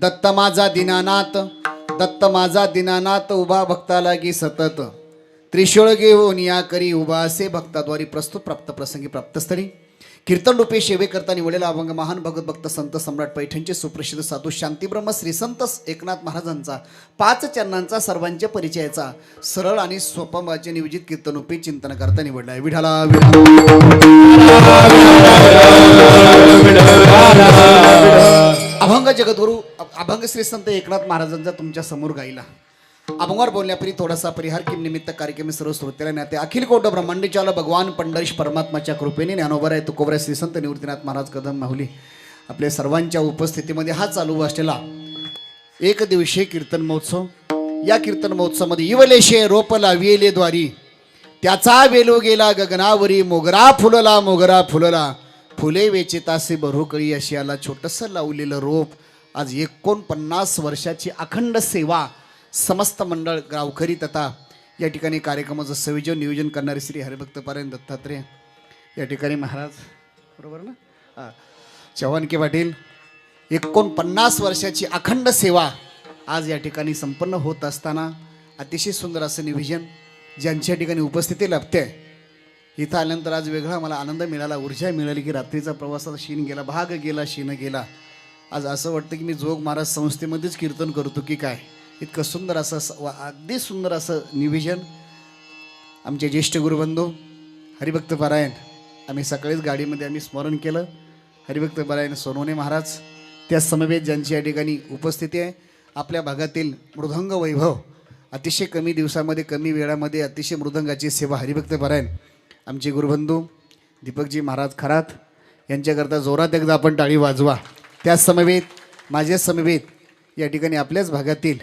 दत्त माझा दीनानाथ, दत्त माझा दीनानाथ, उभा भक्ता लागी सतत, त्रिशूळ घेऊन या करी उभा असे भक्ताद्वारी प्रस्तुत प्राप्त प्रसंगी प्राप्तस्थळी कीर्तन रूपे सेवे करता निवडलेला अभंग महान भगत भक्त संत सम्राट पैठणचे सुप्रसिद्ध साधू शांतीब्रह्म श्री संत एकनाथ महाराजांचा 5 चरणांचा सर्वांच्या परिचयाचा सरळ आणि सोपमाचे नियोजित कीर्तन रूपे चिंतन करता निवडला आहे. विठाला अभंग जगद्गुरु अभंग श्री संत एकनाथ महाराजांचा तुमच्या समोर गायला. अभंगावर बोलण्यापूर्वी थोडासा परिहार किम निमित्त कार्यक्रम सर्व श्रोत्याला नाते अखिल कोट ब्रह्मांडीचाला भगवान पंढरीश परमात्माच्या कृपेने ज्ञानोबा आहे तुकोबरा श्री संत निवृत्तीनाथ महाराज कदम माहुली आपल्या सर्वांच्या उपस्थितीमध्ये हा चालू असलेला एक दिवसीय कीर्तन महोत्सव. या कीर्तन महोत्सवामध्ये इवलेशे रोपला वेले द्वारी त्याचा वेलो गेला गगनावरी मोगरा फुलला फुले वेचितासे बरोकळी अशी याला छोटंसं लावलेलं रोप आज 49 वर्षाची अखंड सेवा समस्त मंडळ गावकरी तथा या ठिकाणी कार्यक्रमाचं संयोजन नियोजन करणारे श्री हरिभक्त पारायण दत्तात्रय या ठिकाणी महाराज बरोबर ना चव्हाणके पाटील 49 वर्षाची अखंड सेवा आज या ठिकाणी संपन्न होत असताना अतिशय सुंदर असं नियोजन ज्यांच्या ठिकाणी उपस्थिती लाभते. इथं आल्यानंतर आज वेगळा मला आनंद मिळाला, ऊर्जा मिळाली की रात्रीचा प्रवासाचा शीन गेला, भाग गेला, शीन गेला. आज असं वाटतं की मी जोग महाराज संस्थेमध्येच कीर्तन करतो की काय. इतकं सुंदर असं अगदी सुंदर असं निवेदन आमचे ज्येष्ठ गुरुबंधू हरिभक्त पारायण आम्ही सकाळीच गाडीमध्ये आम्ही स्मरण केलं. हरिभक्त पारायण सोनवणे महाराज त्या समवेत ज्यांची या ठिकाणी उपस्थिती आहे. आपल्या भागातील मृदंग वैभव अतिशय कमी दिवसामध्ये कमी वेळामध्ये अतिशय मृदंगाची सेवा हरिभक्त पारायण आमचे गुरुबंधू दीपकजी महाराज खरात यांच्याकरता जोरात एकदा आपण टाळी वाजवा. त्या समवेत माझ्या समवेत या ठिकाणी आपल्याच भागातील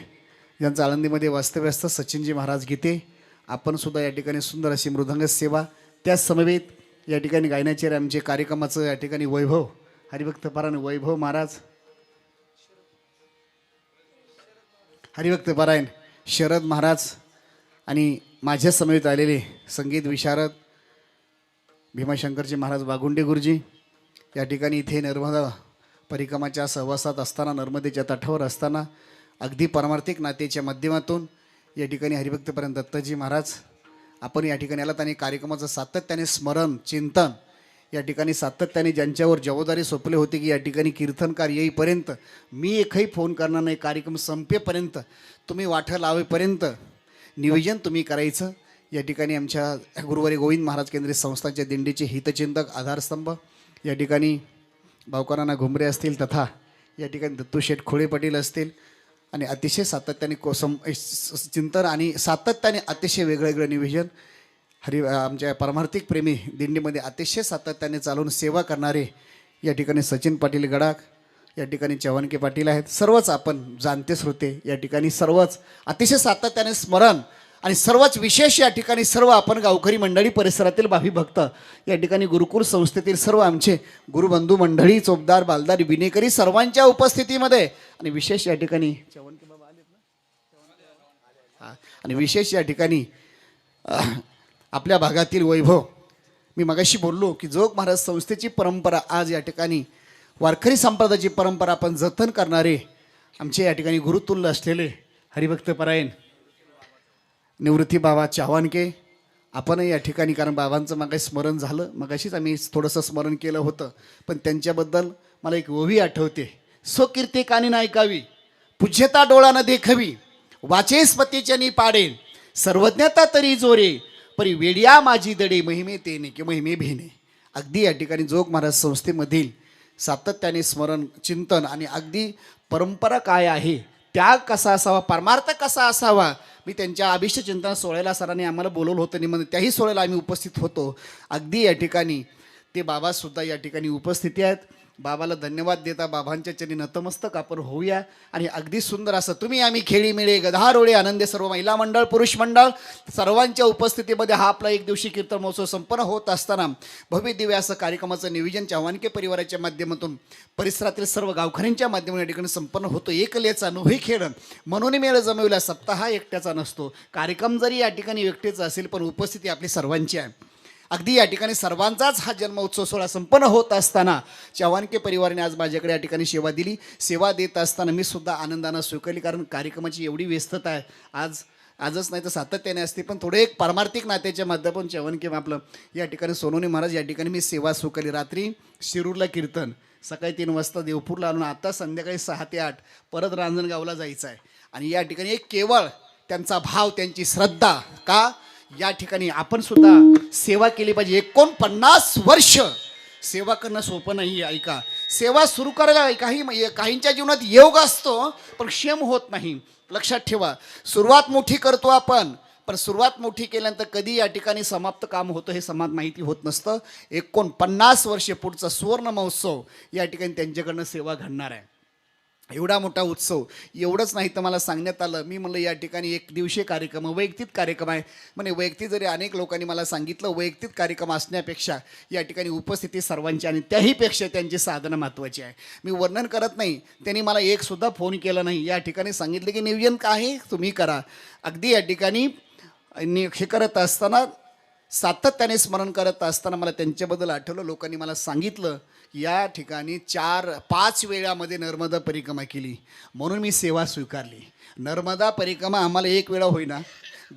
ज्यांचं आळंदीमध्ये वास्तव्य असतं सचिनजी महाराज गीते आपण सुद्धा या ठिकाणी सुंदर अशी मृदंग सेवा. त्याच समवेत या ठिकाणी गायनाचे आमचे कार्यक्रमाचं या ठिकाणी वैभव हरिभक्त पारायण वैभव महाराज हरिभक्त पारायण शरद महाराज आणि माझ्या समवेत आलेले संगीत विशारद भीमाशंकरजी महाराज वागुंडे गुरुजी या ठिकाणी इथे नर्मदा परिक्रमाच्या सहवासात असताना नर्मदेच्या तटावर असताना अगदी पारमार्थिक नातेच्या माध्यमातून या ठिकाणी हरिभक्तपर्यंत दत्ताजी महाराज आपण या ठिकाणी आलात आणि कार्यक्रमाचं सातत्याने स्मरण चिंतन या ठिकाणी सातत्याने ज्यांच्यावर जबाबदारी सोपले होते की या ठिकाणी कीर्तनकार येईपर्यंत मी एकही फोन करणार नाही, कार्यक्रम संपेपर्यंत तुम्ही वाटं लावेपर्यंत नियोजन तुम्ही करायचं. या ठिकाणी आमच्या गुरुवारी गोविंद महाराज केंद्रीय संस्थांच्या दिंडीचे हितचिंतक आधारस्तंभ या ठिकाणी भाऊकारांना घुमरे असतील तथा या ठिकाणी दत्तूशेठ खोळे पाटील असतील आणि अतिशय सातत्याने चिंतन आणि सातत्याने अतिशय वेगळं नियोजन आमच्या पारमार्थिक प्रेमी दिंडीमध्ये अतिशय सातत्याने चालवून सेवा करणारे या ठिकाणी सचिन पाटील गडाख या ठिकाणी चव्हाणके पाटील आहेत. सर्वच आपण जाणते श्रोते या ठिकाणी सर्वच अतिशय सातत्याने स्मरण आणि सर्वच विशेष या ठिकाणी सर्व आपण गावकरी मंडळी परिसरातील भावी भक्त या ठिकाणी गुरुकुल संस्थेतील सर्व आमचे गुरुबंधू मंडळी चोपदार बालदार विनेकरी सर्वांच्या उपस्थितीमध्ये आणि विशेष या ठिकाणी चव्हाणके बाबा आलेत ना आणि विशेष या ठिकाणी आपल्या भागातील वैभव मी मगाशी बोललो की जोग महाराज संस्थेची परंपरा आज या ठिकाणी वारकरी संप्रदायाची परंपरा आपण जतन करणारे आमचे या ठिकाणी गुरुतुल्य असलेले हरिभक्त पारायण निवृत्ती बाबा चव्हाणके आपण या ठिकाणी कारण बाबांचं मगाशी स्मरण झालं मगाशीच आम्ही थोडंसं स्मरण केलं होतं पण त्यांच्याबद्दल मला एक ओवी आठवते. स्वकीर्ती कानी नायकावी पूज्यता डोळा न देखवी वाचेस्पतीच्यानी पाडेन सर्वज्ञता तरी जोरे परी वेडिया माझी दडे महिमे तेने किंवा महिमे भेने. अगदी या ठिकाणी जोग महाराज संस्थेमधील सातत्याने स्मरण चिंतन आणि अगदी परंपरा काय आहे त्याग कसा असावा परमार्थ कसा असावा. मी त्यांच्या अभिष्ट चिंतन सोहळ्याला सरांनी आम्हाला बोलवलं होतं निमंत्रण त्याही सोहळ्याला आम्ही उपस्थित होतो. अगदी या ठिकाणी ते बाबासुद्धा या ठिकाणी उपस्थिती आहेत. बाबाला धन्यवाद देता बाबांच्या चरणी नतमस्तक आपण होऊया आणि अगदी सुंदर असं तुम्ही आम्ही खेळी मिळे गधारोळे आनंदे सर्व महिला मंडळ पुरुष मंडळ सर्वांच्या उपस्थितीमध्ये हा आपला एक दिवशी कीर्तन महोत्सव संपन्न होत असताना भव्य दिव्य असं कार्यक्रमाचं नियोजन चव्हाणके परिवाराच्या माध्यमातून परिसरातील सर्व गावकऱ्यांच्या माध्यमातून या ठिकाणी संपन्न होतो. एकलेचा नव्हे खेळ म्हणून मेळ जमविला सप्ताह एकट्याचा नसतो. कार्यक्रम जरी या ठिकाणी एकटेचा असेल पण उपस्थिती आपली सर्वांची आहे. अगदी या ठिकाणी सर्वांचाच हा जन्म उत्सव सोहळा संपन्न होत असताना चव्हाणके परिवाराने आज माझ्याकडे या ठिकाणी सेवा दिली. सेवा देत असताना मी सुद्धा आनंदानं स्वीकारली, कारण कार्यक्रमाची एवढी व्यस्तता आहे. आजच नाही तर सातत्याने असते, पण थोडे एक पारमार्थिक नात्याच्या माध्यमातून चव्हाणके आपलं या ठिकाणी सोनवणे महाराज या ठिकाणी मी सेवा स्वीकारली. रात्री शिरूरला कीर्तन, सकाळी 3 वाजता देवपूरला आलो, आता संध्याकाळी 6 ते 8 परत रांजणगावला जायचं आहे. आणि या ठिकाणी एक केवळ त्यांचा भाव, त्यांची श्रद्धा, का या ठिकाणी आपण सुद्धा सेवा केली पाहिजे. 49 वर्ष सेवा करणं सोपं नाही. ऐका, सेवा सुरू करायला काहींच्या जीवनात योग असतो पण क्षेम होत नाही. लक्षात ठेवा, सुरुवात मोठी करतो आपण, पण सुरुवात मोठी केल्यानंतर कधी या ठिकाणी समाप्त काम होतं हे समाज माहिती होत नसतं. 49 वर्षे पुढचा सुवर्ण महोत्सव या ठिकाणी त्यांच्याकडनं सेवा घडणार आहे. एवढा मोठा उत्सव. एवढंच नाही तर मला सांगण्यात आलं, मी म्हणलं या ठिकाणी एक दिवशीय कार्यक्रम, वैयक्तिक कार्यक्रम आहे म्हणे. वैयक्तिक जरी अनेक लोकांनी मला सांगितलं, वैयक्तिक कार्यक्रम असण्यापेक्षा या ठिकाणी उपस्थिती सर्वांची आणि त्याहीपेक्षा त्यांची साधनं महत्त्वाची आहे. मी वर्णन करत नाही, त्यांनी मला एकसुद्धा फोन केला नाही. या ठिकाणी सांगितलं की नियोजन काय आहे तुम्ही करा. अगदी या ठिकाणी हे करत असताना, सातत्याने स्मरण करत असताना मला त्यांच्याबद्दल आठवलं. लोकांनी मला सांगितलं या ठिकाणी 4-5 वेळामध्ये नर्मदा परिक्रमा केली, म्हणून मी सेवा स्वीकारली. नर्मदा परिक्रमा आम्हाला एक वेळा होईना,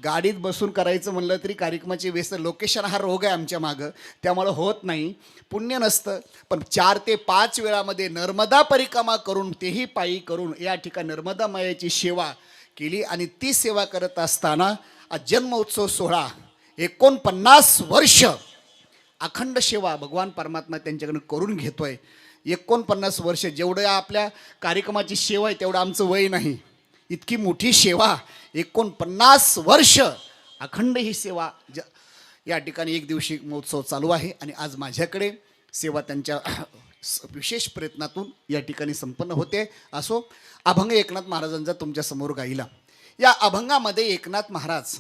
गाडीत बसून करायचं म्हणलं तरी कार्यक्रमाची व्यस्त, लोकेशन हा रोग आहे आमच्या मागं, त्यामुळं होत नाही, पुण्य नसतं. पण 4 ते 5 वेळामध्ये नर्मदा परिक्रमा करून, तेही पायी करून या ठिकाणी नर्मदा मायेची सेवा केली. आणि ती सेवा करत असताना जन्म उत्सव सोहळा 49 वर्ष अखंड सेवा भगवान परमात्मा त्यांच्याकडून करून घेतोय. 49 वर्ष जेवढं आपल्या कार्यक्रमाची सेवा आहे तेवढं आमचं वय नाही. इतकी मोठी सेवा, 49 वर्ष अखंड ही सेवा या ठिकाणी एक दिवशी महोत्सव चालू आहे. आणि आज माझ्याकडे सेवा त्यांच्या विशेष प्रयत्नातून या ठिकाणी संपन्न होते. असो, अभंग एकनाथ महाराजांचा तुमच्यासमोर गायला. या अभंगामध्ये एकनाथ महाराज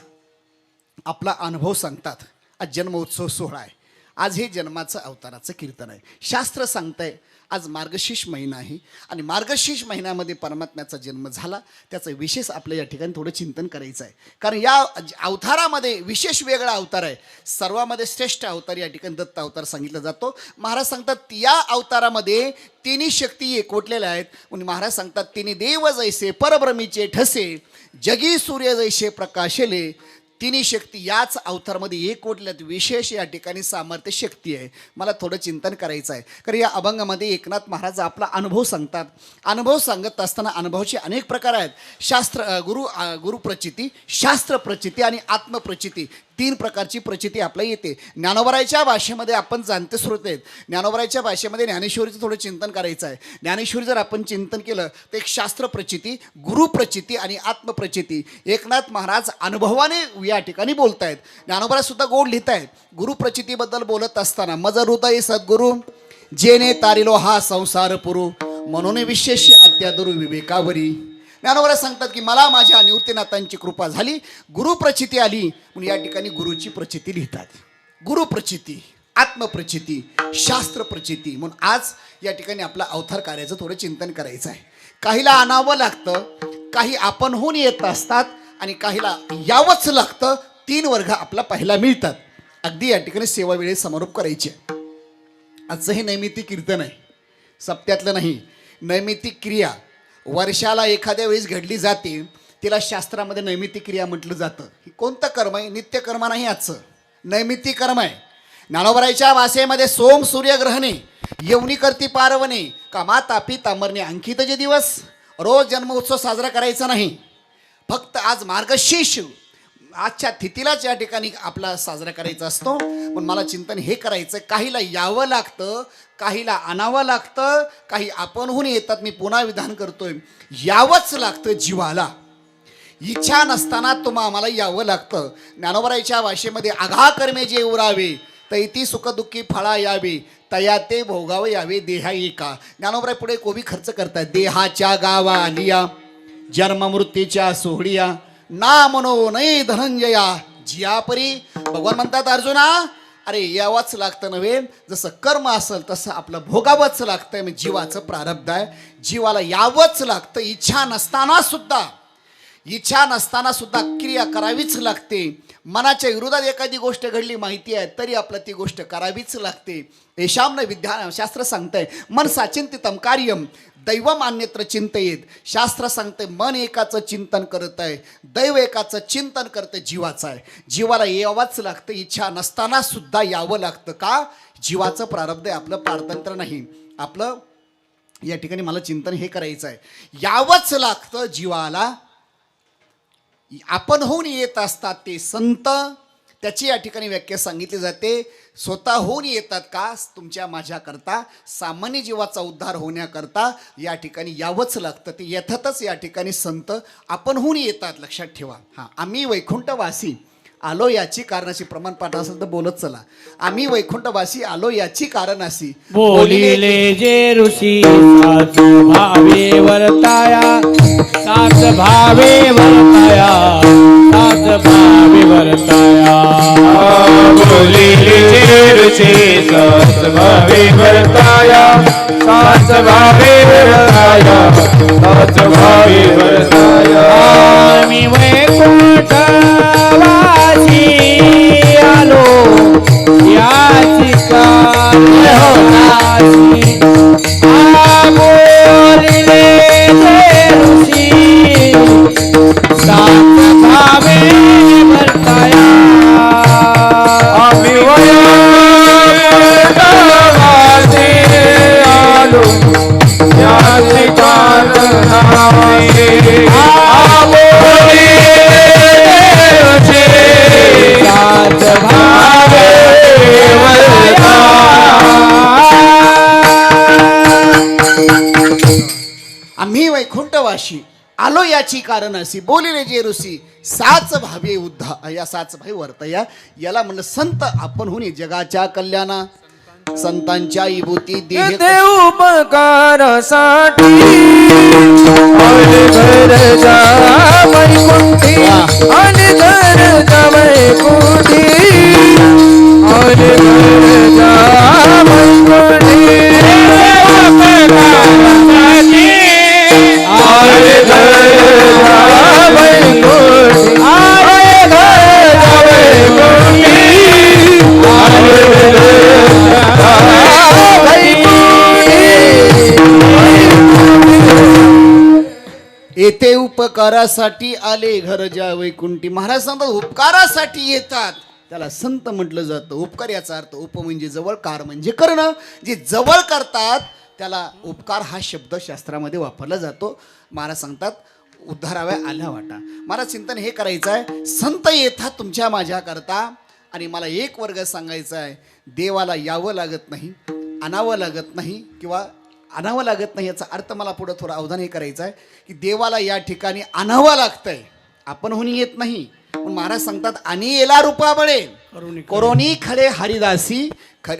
आपला अनुभव सांगतात. आज जन्मोत्सव सोहळा आहे, आज हे जन्माचं अवताराचं कीर्तन आहे. शास्त्र सांगतंय आज मार्गशीर्ष महिना आहे आणि मार्गशीर्ष महिन्यामध्ये परमात्म्याचा जन्म झाला. त्याचं विशेष आपलं या ठिकाणी थोडं चिंतन करायचं आहे, कारण या अवतारामध्ये विशेष वेगळा अवतार आहे. सर्वामध्ये श्रेष्ठ अवतार या ठिकाणी दत्त अवतार सांगितला जातो. महाराज सांगतात या अवतारामध्ये तिन्ही शक्ती एकवटलेल्या आहेत. म्हणून महाराज सांगतात, तिन्ही देव जैसे परब्रह्मीचे ठसे, जगी सूर्य जैसे प्रकाशले. तिन्ही शक्ती याच अवतारमध्ये एकवटल्यात. विशेष या ठिकाणी सामर्थ्य शक्ती आहे. मला थोडं चिंतन करायचं आहे, कारण या अभंगामध्ये एकनाथ महाराज आपला अनुभव सांगतात. अनुभव सांगत असताना अनुभवाचे अनेक प्रकार आहेत. गुरुप्रचिती, शास्त्र प्रचिती आणि आत्मप्रचिती, 3 प्रकारची प्रचिती आपल्या येते. ज्ञानोबरायच्या भाषेमध्ये आपण जाणते स्रोत आहेत. ज्ञानोबरायच्या भाषेमध्ये ज्ञानेश्वरीचं थोडं चिंतन करायचं आहे. ज्ञानेश्वरी जर आपण चिंतन केलं तर एक शास्त्र प्रचिती, गुरुप्रचिती आणि आत्मप्रचिती. एकनाथ महाराज अनुभवाने या ठिकाणी बोलत आहेत. ज्ञानोबराय सुद्धा गोड लिहित आहेत. गुरुप्रचितीबद्दल बोलत असताना, मज हृदय सद्गुरू जेने तारिलो हा संसार पुरू, म्हणून विशेष अत्यादुर विवेकावरी. ज्ञानोबराय सांगतात की मला माझ्या निवृत्तीनाथांची कृपा झाली, गुरुप्रचिती आली, म्हणून या ठिकाणी गुरुची प्रचिती लिहितात. गुरुप्रचिती, आत्मप्रचिती, शास्त्र प्रचिती. म्हणून आज या ठिकाणी आपला अवतार कार्याचं थोडं चिंतन करायचं आहे. काहीला आणावं लागतं, काही आपणहून येत असतात आणि काहीला यावंच लागतं. 3 वर्ग आपला पहिला मिळतात. अगदी या ठिकाणी सेवा वेळेत समारोप करायचे. आजचं हे नैमित्तिक कीर्तन आहे, सप्त्यातलं नाही. नैमित्तिक क्रिया वर्षाला एखाद्या वेळेस घडली जाते, तिला शास्त्रामध्ये नैमित्तिक क्रिया म्हटलं जातं. ही कोणतं कर्म आहे? नित्यकर्म नाही, आजचं नैमित्तिक कर्म आहे. ज्ञानोबरायच्या भाषेमध्ये सोम सूर्य ग्रहणे, येवनी करती पारवणे, कामा तापी तामरणे, अंकित जे दिवस. रोज जन्म उत्सव साजरा करायचा नाही, फक्त आज मार्गशीर्ष आजच्या तिथीलाच या ठिकाणी आपला साजरा करायचा असतो. पण मला चिंतन हे करायचं, काहीला यावं लागतं, काहीला आणावं लागतं, काही आपणहून येतात. मी पुन्हा विधान करतोय, यावंच लागतं जीवाला. इच्छा नसताना आम्हाला यावं लागतं. ज्ञानोबरायच्या भाषेमध्ये आघा कर्मे जे उरावे, तैती सुखदुःखी फळा यावे, तया ते भोगाव यावे देहा एका. ज्ञानोबराय पुढे कोबी खर्च करतात. देहाच्या गावा आलिया, जन्म मृत्यूच्या सोहळिया, ना मनो नाही धनंजया जियापरी. भगवान म्हणतात, अर्जुना अरे यावंच लागतं नव्हे, जसं कर्म असेल तसं आपलं भोगावंच लागतंय. म्हणजे जीवाचं प्रारब्ध आहे, जीवाला यावंच लागतं. इच्छा नसताना सुद्धा क्रिया करावीच लागते. मनाच्या विरोधात एखादी गोष्ट घडली माहिती आहे तरी आपलं ती गोष्ट करावीच लागते. येशामनं विज्ञान शास्त्र सांगतंय मन साचिंतितम कार्यम दैवम अन्यत्र चिंतयेत. शास्त्र सांगते मन एकाचं चिंतन करत आहे, दैव एकाचं चिंतन करतं जीवाचं आहे. जीवाला यावंच लागतं, इच्छा नसताना सुद्धा यावं लागतं. का? जीवाचं प्रारब्ध आहे, आपलं पारतंत्र्य नाही. आपलं या ठिकाणी मला चिंतन हे करायचं आहे, यावंच लागतं जीवाला. आपण होऊन येत असतात ते संत, त्याची या ठिकाणी व्याख्या सांगितली जाते. स्वतःहून येतात का? तुमच्या माझ्याकरता, सामान्य जीवाचा उद्धार होण्याकरता या ठिकाणी यावंच लागतं. ते येतातच या ठिकाणी संत आपणहून येतात. लक्षात ठेवा. हां, आम्ही वैकुंठवासी आलो याची कारणाशी, प्रमाण पाठ असेल तर बोलत चला. आम्ही वैकुंठवासी आलो याची कारण अशी, बोलिले जे ऋषी साच भावे वर्ताया, साच भावे वर्ताया, साच भावे वर्ताया. बोलिले जे ऋषी साच भावे वर्ताया, साच भावे वर्ताया, साच भावे वर्ताया. आम्ही वैकुंठ आलो याची कारण होतासी. बोलिले जे ऋषी साच भावे वर्ताया. आम्ही वैकुंठवासी आलो याची कारणासी. साच भावे आम्ही वैकुंठवाशी आलो याची कारण अशी. बोलिले जे ऋषी साच भावे उद्धा या साच भाई वर्तया. याला म्हणलं संत आपण होणे जगाच्या कल्याणा, संतांच्या विभूती देह उपकारासाठी आणि घर जा वैकुंठी, आणि घर जा वैकुंठी, आणि घर जा वैकुंठी, आणि घर जा वैकुंठी, आणि घर जा वैकुंठी, आणि येथे उपकारासाठी आले घर ज्या वैकुंठी. महाराज सांगतात उपकारासाठी येतात, त्याला संत म्हटलं जातं. उपकार याचा अर्थ उप म्हणजे जवळ, कार म्हणजे करणं. जे जवळ करतात त्याला उपकार हा शब्द शास्त्रामध्ये वापरला जातो. महाराज सांगतात उद्धाराव्या आल्या वाटा. मला चिंतन हे करायचं आहे, संत येतात तुमच्या माझ्याकरता. आणि मला एक वर्ग सांगायचा आहे, देवाला यावं लागत नाही, आणावं लागत नाही, किंवा आणावं लागत नाही याचा अर्थ मला पुढं थोडं अवधान हे करायचं आहे की देवाला या ठिकाणी आणावं लागतंय, आपण होऊन येत नाही. पण महाराज सांगतात आणि येला रूपा बळे करोनी खरे हरिदासी.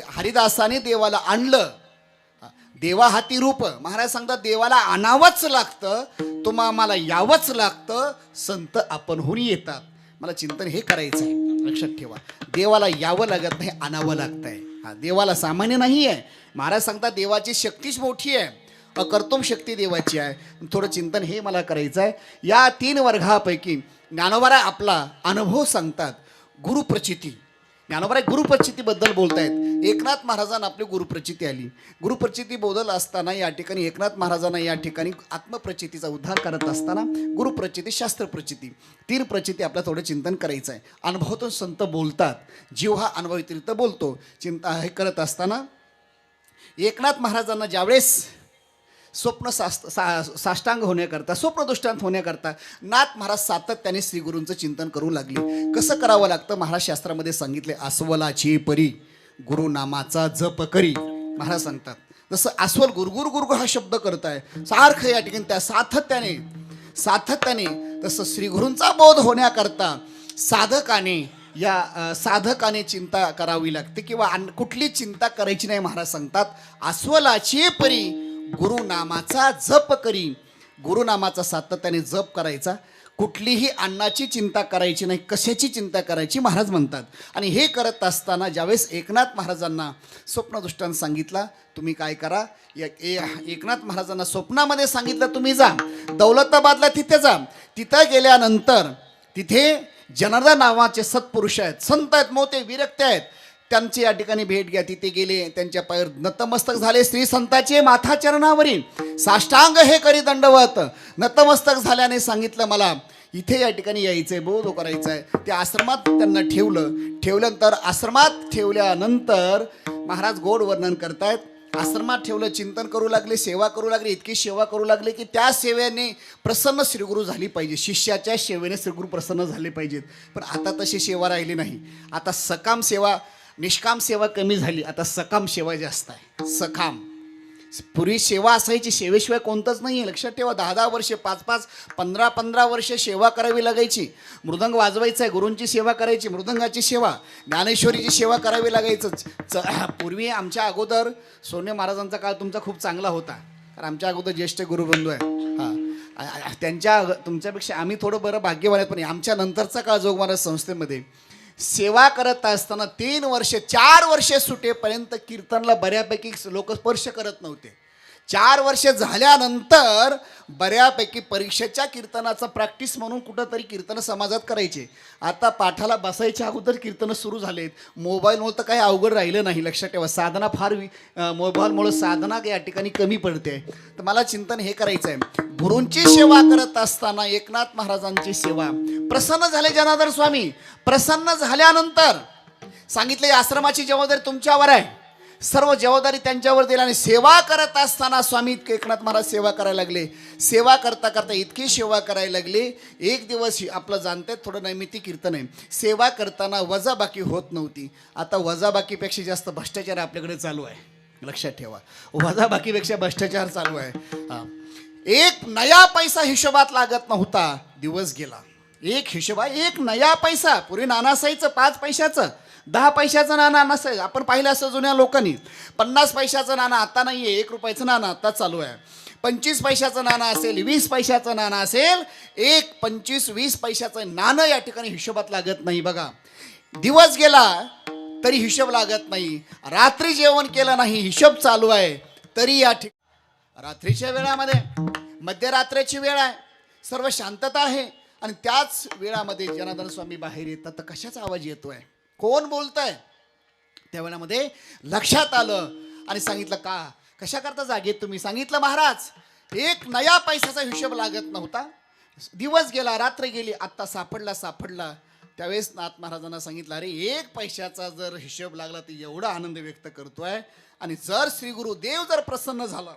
हरिदासाने देवाला आणलं, देवा हाती रूप. महाराज सांगतात देवाला आणावंच लागतं, तुम्हा मला यावंच लागतं. संत आपण होऊन येतात. मला चिंतन हे करायचं आहे, लक्षात ठेवा. देवाला यावं लागत नाही, आणावं लागतंय. हा, देवाला सामान्य नाही आहे. महाराज सांगतात देवाची शक्तीच मोठी आहे, अकर्तुम शक्ती देवाची आहे. थोडं चिंतन हे मला करायचं आहे. या 3 वर्गापैकी ज्ञानोबा आपला अनुभव सांगतात. गुरुप्रचिती, ज्ञानोबा गुरुप्रचितीबद्दल बोलतायत. एकनाथ महाराजांना आपली गुरुप्रचिती आली. गुरुप्रचिती बोलत असताना या ठिकाणी एकनाथ महाराजांना या ठिकाणी आत्मप्रचितीचा उद्धार करत असताना गुरुप्रचिती, शास्त्रप्रचिती, 3 प्रचिती आपल्याला थोडं चिंतन करायचं आहे. अनुभवातून संत बोलतात, जीव हा अनुभवव्यतिरिक्त बोलतो. चिंता हे करत असताना एकनाथ महाराजांना ज्यावेळेस स्वप्न साष्टांग होण्याकरता, स्वप्नदृष्टांत होण्याकरता नाथ महाराज सातत्याने श्री गुरूंचं चिंतन करू लागले. कसं करावं लागतं महाराज शास्त्रामध्ये सांगितले. अस्वलाची परी गुरुनामाचा जप करी. महाराज सांगतात जसं अस्वल गुरगुर गुरगुर हा शब्द करताय सारखं या ठिकाणी त्या सातत्याने तसं श्री गुरूंचा बोध होण्याकरता साधकाने चिंता करावी लागते, किंवा कुठली चिंता करायची नाही. महाराज सांगतात अस्वलाची परी गुरुनामाचा जप करी. गुरुनामाचा सातत्याने जप करायचा. कुठलीही अन्नाची चिंता करायची नाही, कशाची चिंता करायची महाराज म्हणतात. आणि हे करत असताना ज्यावेळेस एकनाथ महाराजांना स्वप्नदृष्टांत सांगितला, तुम्ही काय करा. एकनाथ महाराजांना स्वप्नामध्ये सांगितलं तुम्ही जा दौलताबादला, तिथे जा. तिथं गेल्यानंतर तिथे जनार्दन नावाचे सत्पुरुष आहेत, संत आहेत, मोठे विरक्त आहेत. त्यांची या ठिकाणी भेट घ्या. तिथे गेले, त्यांच्या पायावर नतमस्तक झाले. श्री संताचे माथा चरणावरील साष्टांग हे करी दंडवत. नतमस्तक झाल्याने सांगितलं मला इथे या ठिकाणी यायचंय, बोध करायचं आहे. त्या आश्रमात त्यांना ठेवल्यानंतर आश्रमात ठेवल्यानंतर महाराज गोड वर्णन करतायत. आश्रमात ठेवलं, चिंतन करू लागले, सेवा करू लागले. इतकी सेवा करू लागले की त्या सेवेने प्रसन्न श्रीगुरू झाली पाहिजे. शिष्याच्या सेवेने श्रीगुरू प्रसन्न झाले पाहिजेत. पण आता तशी सेवा राहिली नाही. आता सकाम सेवा, निष्काम सेवा कमी झाली. आता सकाम सेवा जास्त आहे. सकाम पूर्वी सेवा असायची, सेवेशिवाय कोणतंच नाही आहे. लक्षात ठेवा. 10-10 वर्षे, 5-5, 15-15 वर्षे सेवा करावी लागायची. मृदंग वाजवायचा आहे, गुरूंची सेवा करायची, मृदंगाची सेवा, ज्ञानेश्वरीची सेवा करावी लागायचं. पूर्वी आमच्या अगोदर सोने महाराजांचा काळ तुमचा खूप चांगला होता. कारण आमच्या अगोदर ज्येष्ठ गुरुबंधू आहे. हां, त्यांच्या तुमच्यापेक्षा आम्ही थोडं बरं भाग्यवान आहेत. पण आमच्या नंतरचा काळ जोग महाराज संस्थेमध्ये सेवा करत असताना 3 वर्षे 4 वर्षे सुटेपर्यंत कीर्तनला बऱ्यापैकी लोक स्पर्श करत नव्हते. 4 वर्षे झाल्यानंतर बऱ्यापैकी परीक्षेच्या कीर्तनाचा प्रॅक्टिस म्हणून कुठंतरी कीर्तन समाजात करायचे. आता पाठाला बसायच्या अगोदर कीर्तनं सुरू झालेत. मोबाईलमुळे तर काही अवघड राहिलं नाही. लक्षात ठेवा. साधना फार मोबाईलमुळे साधना या ठिकाणी कमी पडते. तर मला चिंतन हे करायचं आहे, गुरूंची सेवा करत असताना एकनाथ महाराजांची सेवा. प्रसन्न झाले जनार्दन स्वामी. प्रसन्न झाल्यानंतर सांगितले आश्रमाची जबाबदारी तुमच्यावर आहे. सर्व जबाबदारी त्यांच्यावर दिली. आणि सेवा करत असताना स्वामी इतके एकनाथ महाराज सेवा करायला लागले. सेवा करता करता इतकी सेवा करायला लागले. एक दिवस आपलं जाणतात थोडं नैमित्तिक कीर्तन आहे. सेवा करताना वजाबाकी होत नव्हती. आता वजाबाकीपेक्षा जास्त भ्रष्टाचार आपल्याकडे चालू आहे. लक्षात ठेवा. वजाबाकीपेक्षा भ्रष्टाचार चालू आहे. हां, एक नया पैसा हिशोबात लागत नव्हता. दिवस गेला. एक हिशोबा, एक नया पैसा. पूर्वी नाणं असायचं 5 पैशाचं, 10 पैशाचं नाणं नसायचं. आपण पाहिलं असं जुन्या लोकांनी. 50 पैशाचं नाणं आता नाही आहे. 1 रुपयाचं नाणं आता चालू आहे. 25 पैशाचं नाणं असेल, 20 पैशाचं नाणं असेल. 1, 25, 20 पैशाचं नाणं या ठिकाणी हिशोबात लागत नाही. बघा, दिवस गेला तरी हिशोब लागत नाही. रात्री जेवण केलं नाही, हिशोब चालू आहे. तरी या ठिकाणी रात्रीच्या वेळामध्ये, मध्यरात्रीची वेळ आहे, सर्व शांतता आहे. आणि त्याच वेळामध्ये जनार्दन स्वामी बाहेर येतात. तर कशाचा आवाज येतोय, कोण बोलतंय? त्या वेळामध्ये लक्षात आलं आणि सांगितलं, कशा करता जागेत तुम्ही? सांगितलं महाराज एक नया पैशाचा हिशोब लागत नव्हता. दिवस गेला, रात्र गेली, आत्ता सापडला. त्यावेळेस नाथ महाराजांना सांगितलं, अरे 1 पैशाचा जर हिशोब लागला तर एवढा आनंद व्यक्त करतोय. आणि जर श्री गुरुदेव जर प्रसन्न झाला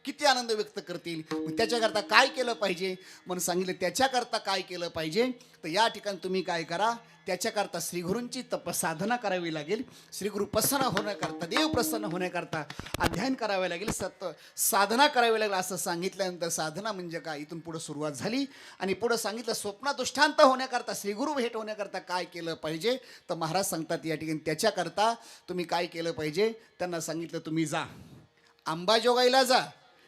किती आनंद व्यक्त करतील. मग त्याच्याकरता काय केलं पाहिजे म्हणून सांगितलं. त्याच्याकरता काय केलं पाहिजे तर या ठिकाणी तुम्ही काय करा, त्याच्याकरता श्रीगुरूंची साधना करावी लागेल. श्रीगुरू प्रसन्न होण्याकरता, देव प्रसन्न होण्याकरता अध्ययन करावे लागेल, साधना करावी लागेल. असं सांगितल्यानंतर साधना म्हणजे काय इथून पुढं सुरुवात झाली. आणि पुढं सांगितलं स्वप्नदृष्टांत होण्याकरता, श्रीगुरू भेट होण्याकरता काय केलं पाहिजे. तर महाराज सांगतात या ठिकाणी त्याच्याकरता तुम्ही काय केलं पाहिजे. त्यांना सांगितलं तुम्ही जा अंबाजोगाईला जा.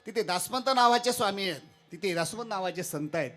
तिथे दासपंत नावाचे स्वामी आहेत, तिथे दासपंत नावाचे संत आहेत.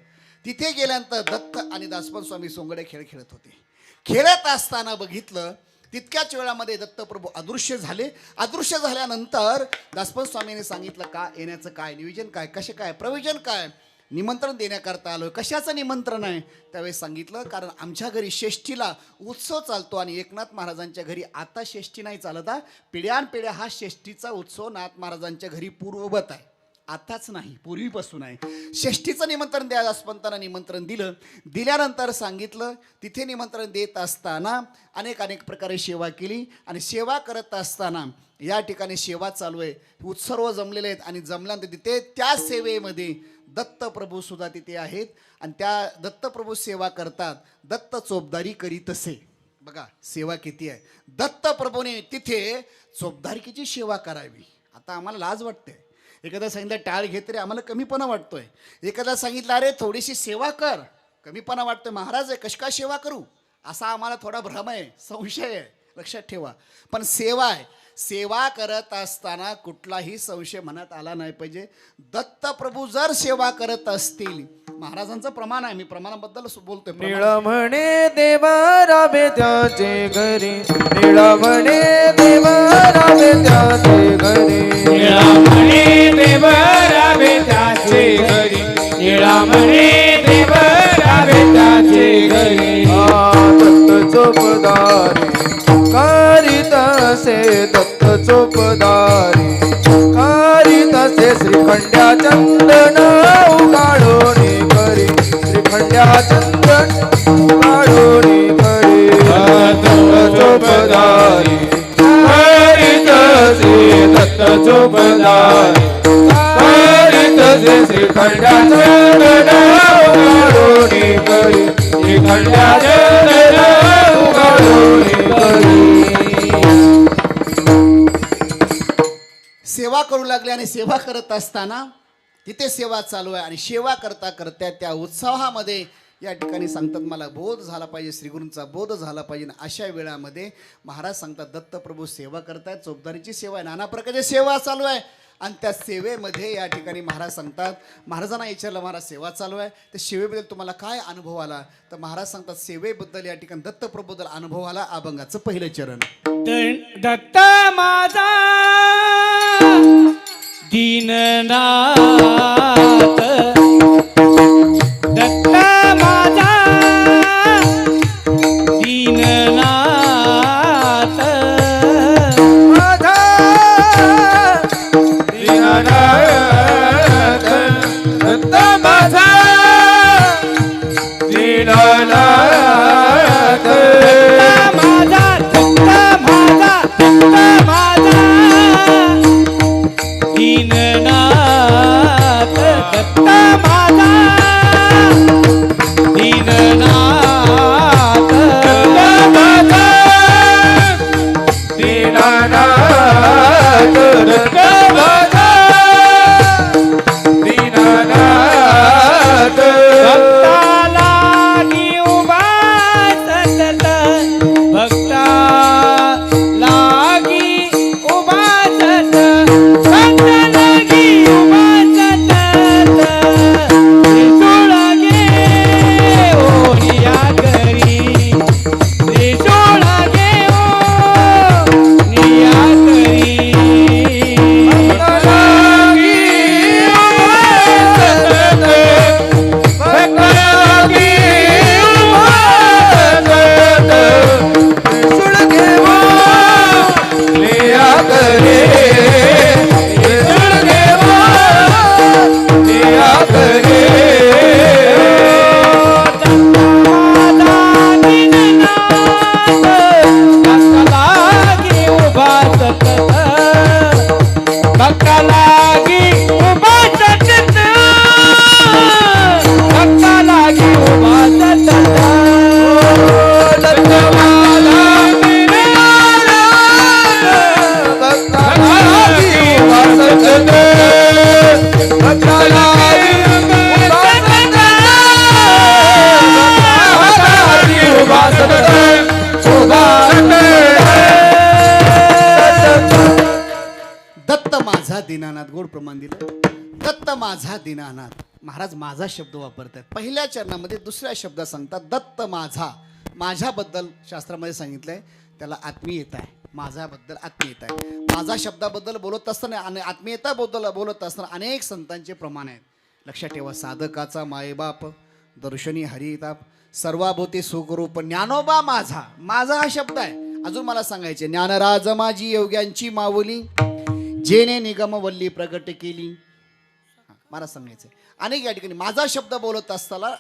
तिथे गेल्यानंतर दत्त आणि दासपंत स्वामी सोंगडे खेळ खेळत होते. खेळत असताना बघितलं तितक्याच वेळामध्ये दत्तप्रभू अदृश्य झाले. अदृश्य झाल्यानंतर दासपंत स्वामींनी सांगितलं का येण्याचं काय नियोजन, काय कसे काय प्रयोजन, काय निमंत्रण देण्याकरता आलो. कशाचं निमंत्रण आहे त्यावेळेस सांगितलं, कारण आमच्या घरी षष्ठीला उत्सव चालतो. आणि एकनाथ महाराजांच्या घरी आता षष्ठी नाही चालत, पिढ्यानपिढ्या हा षष्ठीचा उत्सव नाथ महाराजांच्या घरी पूर्ववत आहे. आताच नाही, पूर्वीपासून आहे. षष्ठीचं निमंत्रण द्या. दासपंतांना निमंत्रण दिल्यानंतर सांगितलं तिथे निमंत्रण देत असताना अनेक प्रकारे सेवा केली. आणि सेवा करत असताना या ठिकाणी सेवा चालू आहे, उत्सर्व जमलेले आहेत. आणि जमल्यानंतर तिथे त्या सेवेमध्ये दत्तप्रभू सुद्धा तिथे आहेत. आणि त्या दत्तप्रभू सेवा करतात. दत्त चोपदारी करीत असे. बघा सेवा किती आहे. दत्तप्रभूने तिथे चोपदारिकेची सेवा करावी. आता आम्हाला लाज वाटते. एखादा सांगितलं टाळ घेत तरी आम्हाला कमीपणा वाटतोय. एखादा सांगितलं अरे थोडीशी सेवा कर, कमीपणा वाटतोय. महाराज आहे कशी काय सेवा करू असा आम्हाला थोडा भ्रम आहे, संशय आहे. लक्षात ठेवा. पण सेवा आहे. सेवा करत असताना कुठलाही संशय मनात आला नाही पाहिजे. दत्तप्रभू जर सेवा करत असतील, महाराजांचं प्रमाण आहे, मी प्रमाणाबद्दल बोलतोय. निळा म्हणे देवा रामे त्याचे घरी, निळा म्हणे देवा रामे त्याचे घरी, निळा म्हणे देव रामे त्याचे घरी, निळा म्हणे देव रामे त्याचे घरी. दत्त चोपदारी करी तसे श्रीखंड्या चंदन उगाळोनी करी श्रीखंड्या चंदन उगाळोनी करी दत्त चोपदारी करीत श्री दत्त चोपदारी करीत श्री श्रीखंड्या चंदन उगाळोनी करी श्रीखंड्या चंदन उगाळोनी करी. सेवा करू लागले आणि सेवा करत असताना तिथे सेवा चालू आहे आणि सेवा करता करता त्या उत्साहामध्ये या ठिकाणी सांगतात मला बोध झाला पाहिजे, श्रीगुरूंचा बोध झाला पाहिजे. अशा वेळामध्ये महाराज सांगतात दत्तप्रभू सेवा करतायत, चोपदारीची सेवा आहे, नाना प्रकारची सेवा चालू आहे. आणि त्या सेवेमध्ये या ठिकाणी महाराज सांगतात, महाराजांना विचारलं महाराज सेवा चालू आहे त्या सेवेबद्दल तुम्हाला काय अनुभव आला, तर महाराज सांगतात सेवेबद्दल या ठिकाणी दत्तप्रभूबद्दल अनुभव आला. अभंगाचं पहिलं चरण. दत्त माझा दीननाथ दत्त माझा दीननाथ माझा दीननाथ दत्त माझा दीननाथ माझा दत्त माझा दीननाथ दत्त माझा दीननाथ दीननाथ दत्त माझा दीननाथ भक्ताला उभा सतत भक्ता लागी उभा सतत भक्ता लागी उभा सतत त्रिशूळागे ओढिया करी त्रिशूळागे ओढिया करी भक्ता लागी उभा सतत भक्ता लागी उभा सतत त्रिशूळ घेवा लिया करे त्रिशूळ घेवा लिया करे माझा दीननाथ भक्ता लागी उभा सतत भक्ता लागी उभा सतत भक्ता लागी उभा सतत दत्त माझा दीननाथ भक्ता लागी उभा सतत भक्ता लागी उभा सतत भक्ता लागी उभा सतत उभा सतत. दत्त माझा दीनानाथ गोड प्रमाण दिलं. दत्त माझा दीनानाथ महाराज माझा शब्द वापरतात. पहिल्या चरणामध्ये दुसऱ्या शब्द सांगतात दत्त माझा. माझ्याबद्दल शास्त्रामध्ये सांगितलंय त्याला आत्मीयता आहे, माझ्याबद्दल आत्मीयता आहे. माझा शब्दाबद्दल बोलत असताना आणि आत्मीयताबद्दल बोलत असताना अनेक संतांचे प्रमाण आहेत. लक्षात ठेवा साधकाचा मायबाप दर्शनी हरिताप सर्वाभूती सुखरूप ज्ञानोबा माझा. माझा हा शब्द आहे. अजून मला सांगायचे ज्ञानराज माझी योग्यांची माऊली जेने निगम वल्ली प्रगट केली. मला सांगायचं अनेक या ठिकाणी माझा शब्द बोलत असताना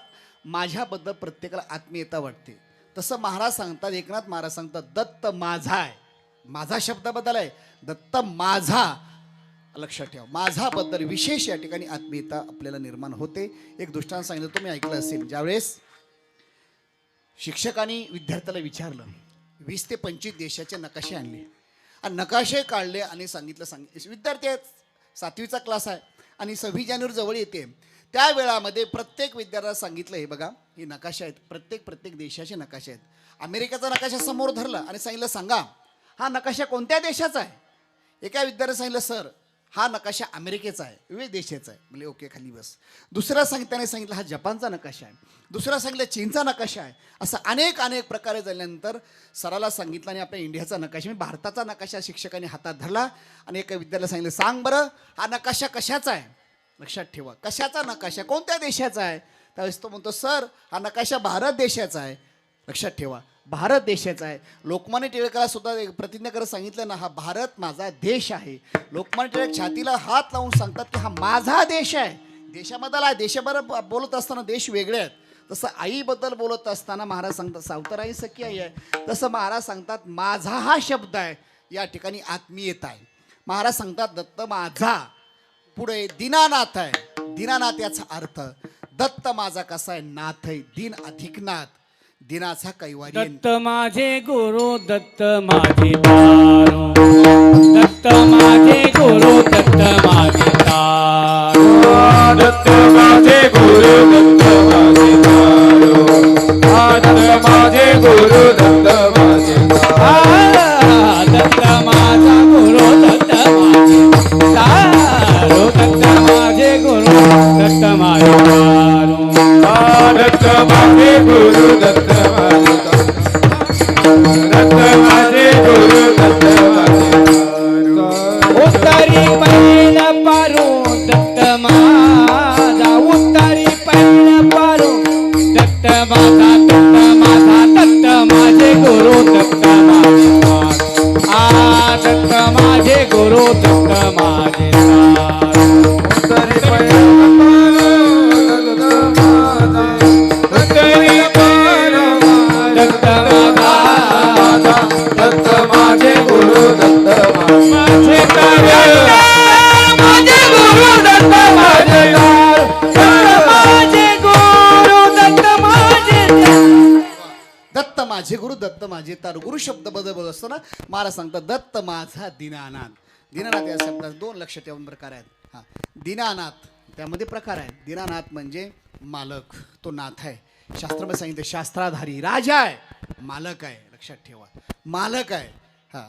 माझ्याबद्दल प्रत्येकाला आत्मीयता वाटते. तसं महाराज सांगतात, एकनाथ महाराज सांगतात दत्त माझा आहे. माझा शब्दाबद्दल आहे दत्त माझा. लक्षात ठेवा माझाबद्दल विशेष या ठिकाणी आत्मीयता आपल्याला निर्माण होते. एक दृष्टांत सांगितलं तुम्ही ऐकलं असेल. ज्यावेळेस शिक्षकांनी विद्यार्थ्याला विचारलं 20 ते 25 देशाचे नकाशे आणले आणि नकाशे काढले आणि सांगितलं विद्यार्थी आहेत 7वीचा क्लास आहे आणि 26 जानेवारी जवळ येते. त्या वेळामध्ये प्रत्येक विद्यार्थ्याला सांगितलं हे बघा हे नकाशे आहेत, प्रत्येक देशाचे नकाशे आहेत. अमेरिकेचा नकाशा समोर धरला आणि सांगितलं सांगा हा नकाशा कोणत्या देशाचा आहे. एका विद्यार्थ्याने सांगितलं सर हा नकाशा अमेरिकेचा आहे, विविध देशाचा आहे. म्हणजे ओके खाली बस. दुसऱ्या त्याने सांगितलं हा जपानचा नकाशा आहे, दुसरा सांगितलं चीनचा नकाशा आहे. असं अनेक प्रकारे झाल्यानंतर सराला सांगितलं आणि आपल्या इंडियाचा नकाशा म्हणजे भारताचा नकाशा शिक्षकांनी हातात धरला आणि एका विद्यार्थ्याला सांगितलं सांग बरं हा नकाशा कशाचा आहे. लक्षात ठेवा कशाचा नकाशा कोणत्या देशाचा आहे. त्यावेळेस तो म्हणतो सर हा नकाशा भारत देशाचा आहे. लक्षात ठेवा, भारत देशाचा आहे. लोकमान्य टिळकाला सुद्धा एक प्रतिज्ञा करत सांगितलं ना, हा भारत माझा देश आहे. लोकमान्य टिळक छातीला हात लावून सांगतात की हा माझा देश आहे. देशाबद्दल देशाबद्दल बोलत असताना देश वेगळे आहेत. तसं आईबद्दल बोलत असताना महाराज सांगतात सावतर आई सखी आई आहे. तसं महाराज सांगतात माझा हा शब्द आहे, या ठिकाणी आत्मीयता आहे. महाराज सांगतात दत्त माझा, पुढे दीनानाथ आहे. दीनानाथ याचा अर्थ दत्त माझा कसा आहे, नाथ आहे, दिन अधिक नाथ, दिनाचा कैवारी. दत्त माझे गुरु दत्त माझे तारो, दत्त माझे गुरु दत्त माझे तारो, दत्त माझे गुरु दत्त माझे तारो, दत्त माझे गुरु दत्त माझे दत्त माझा गुरु दत्त माझे तारो, दत्त माझे गुरु दत्त माझे तारो, दत्त माझे गुरु दत्त माझे दत्त माझे गुरु दत्त माझे उत्तरी पहिला पारू दत्त माझा, उत्तरी पहिला पारू दत्त माझा, दत्त माझे गुरु दत्त माझे दत्त माझे गुरु दत्त माझे उत्तरी दत्त माझा, दत्त माझे गुरु दत्त माझे माझे गुरु दत्त माझे माझे गुरु दत्त माझे दत्त माझे गुरु दत्त माझे तार. गुरु शब्द बदल बोलत असताना महाराज सांगतात दत्त माझा दीनानाथ. दीनानाथ या शब्दात दोन लक्ष ठेवून प्रकार आहेत. हा, दीनानाथ त्यामध्ये प्रकार आहेत. दीनानाथ म्हणजे मालक, तो नाथ आहे. शास्त्रामध्ये सांगितलं शास्त्राधारी राजा आहे, मालक आहे. लक्षात ठेवा, मालक आहे. हा,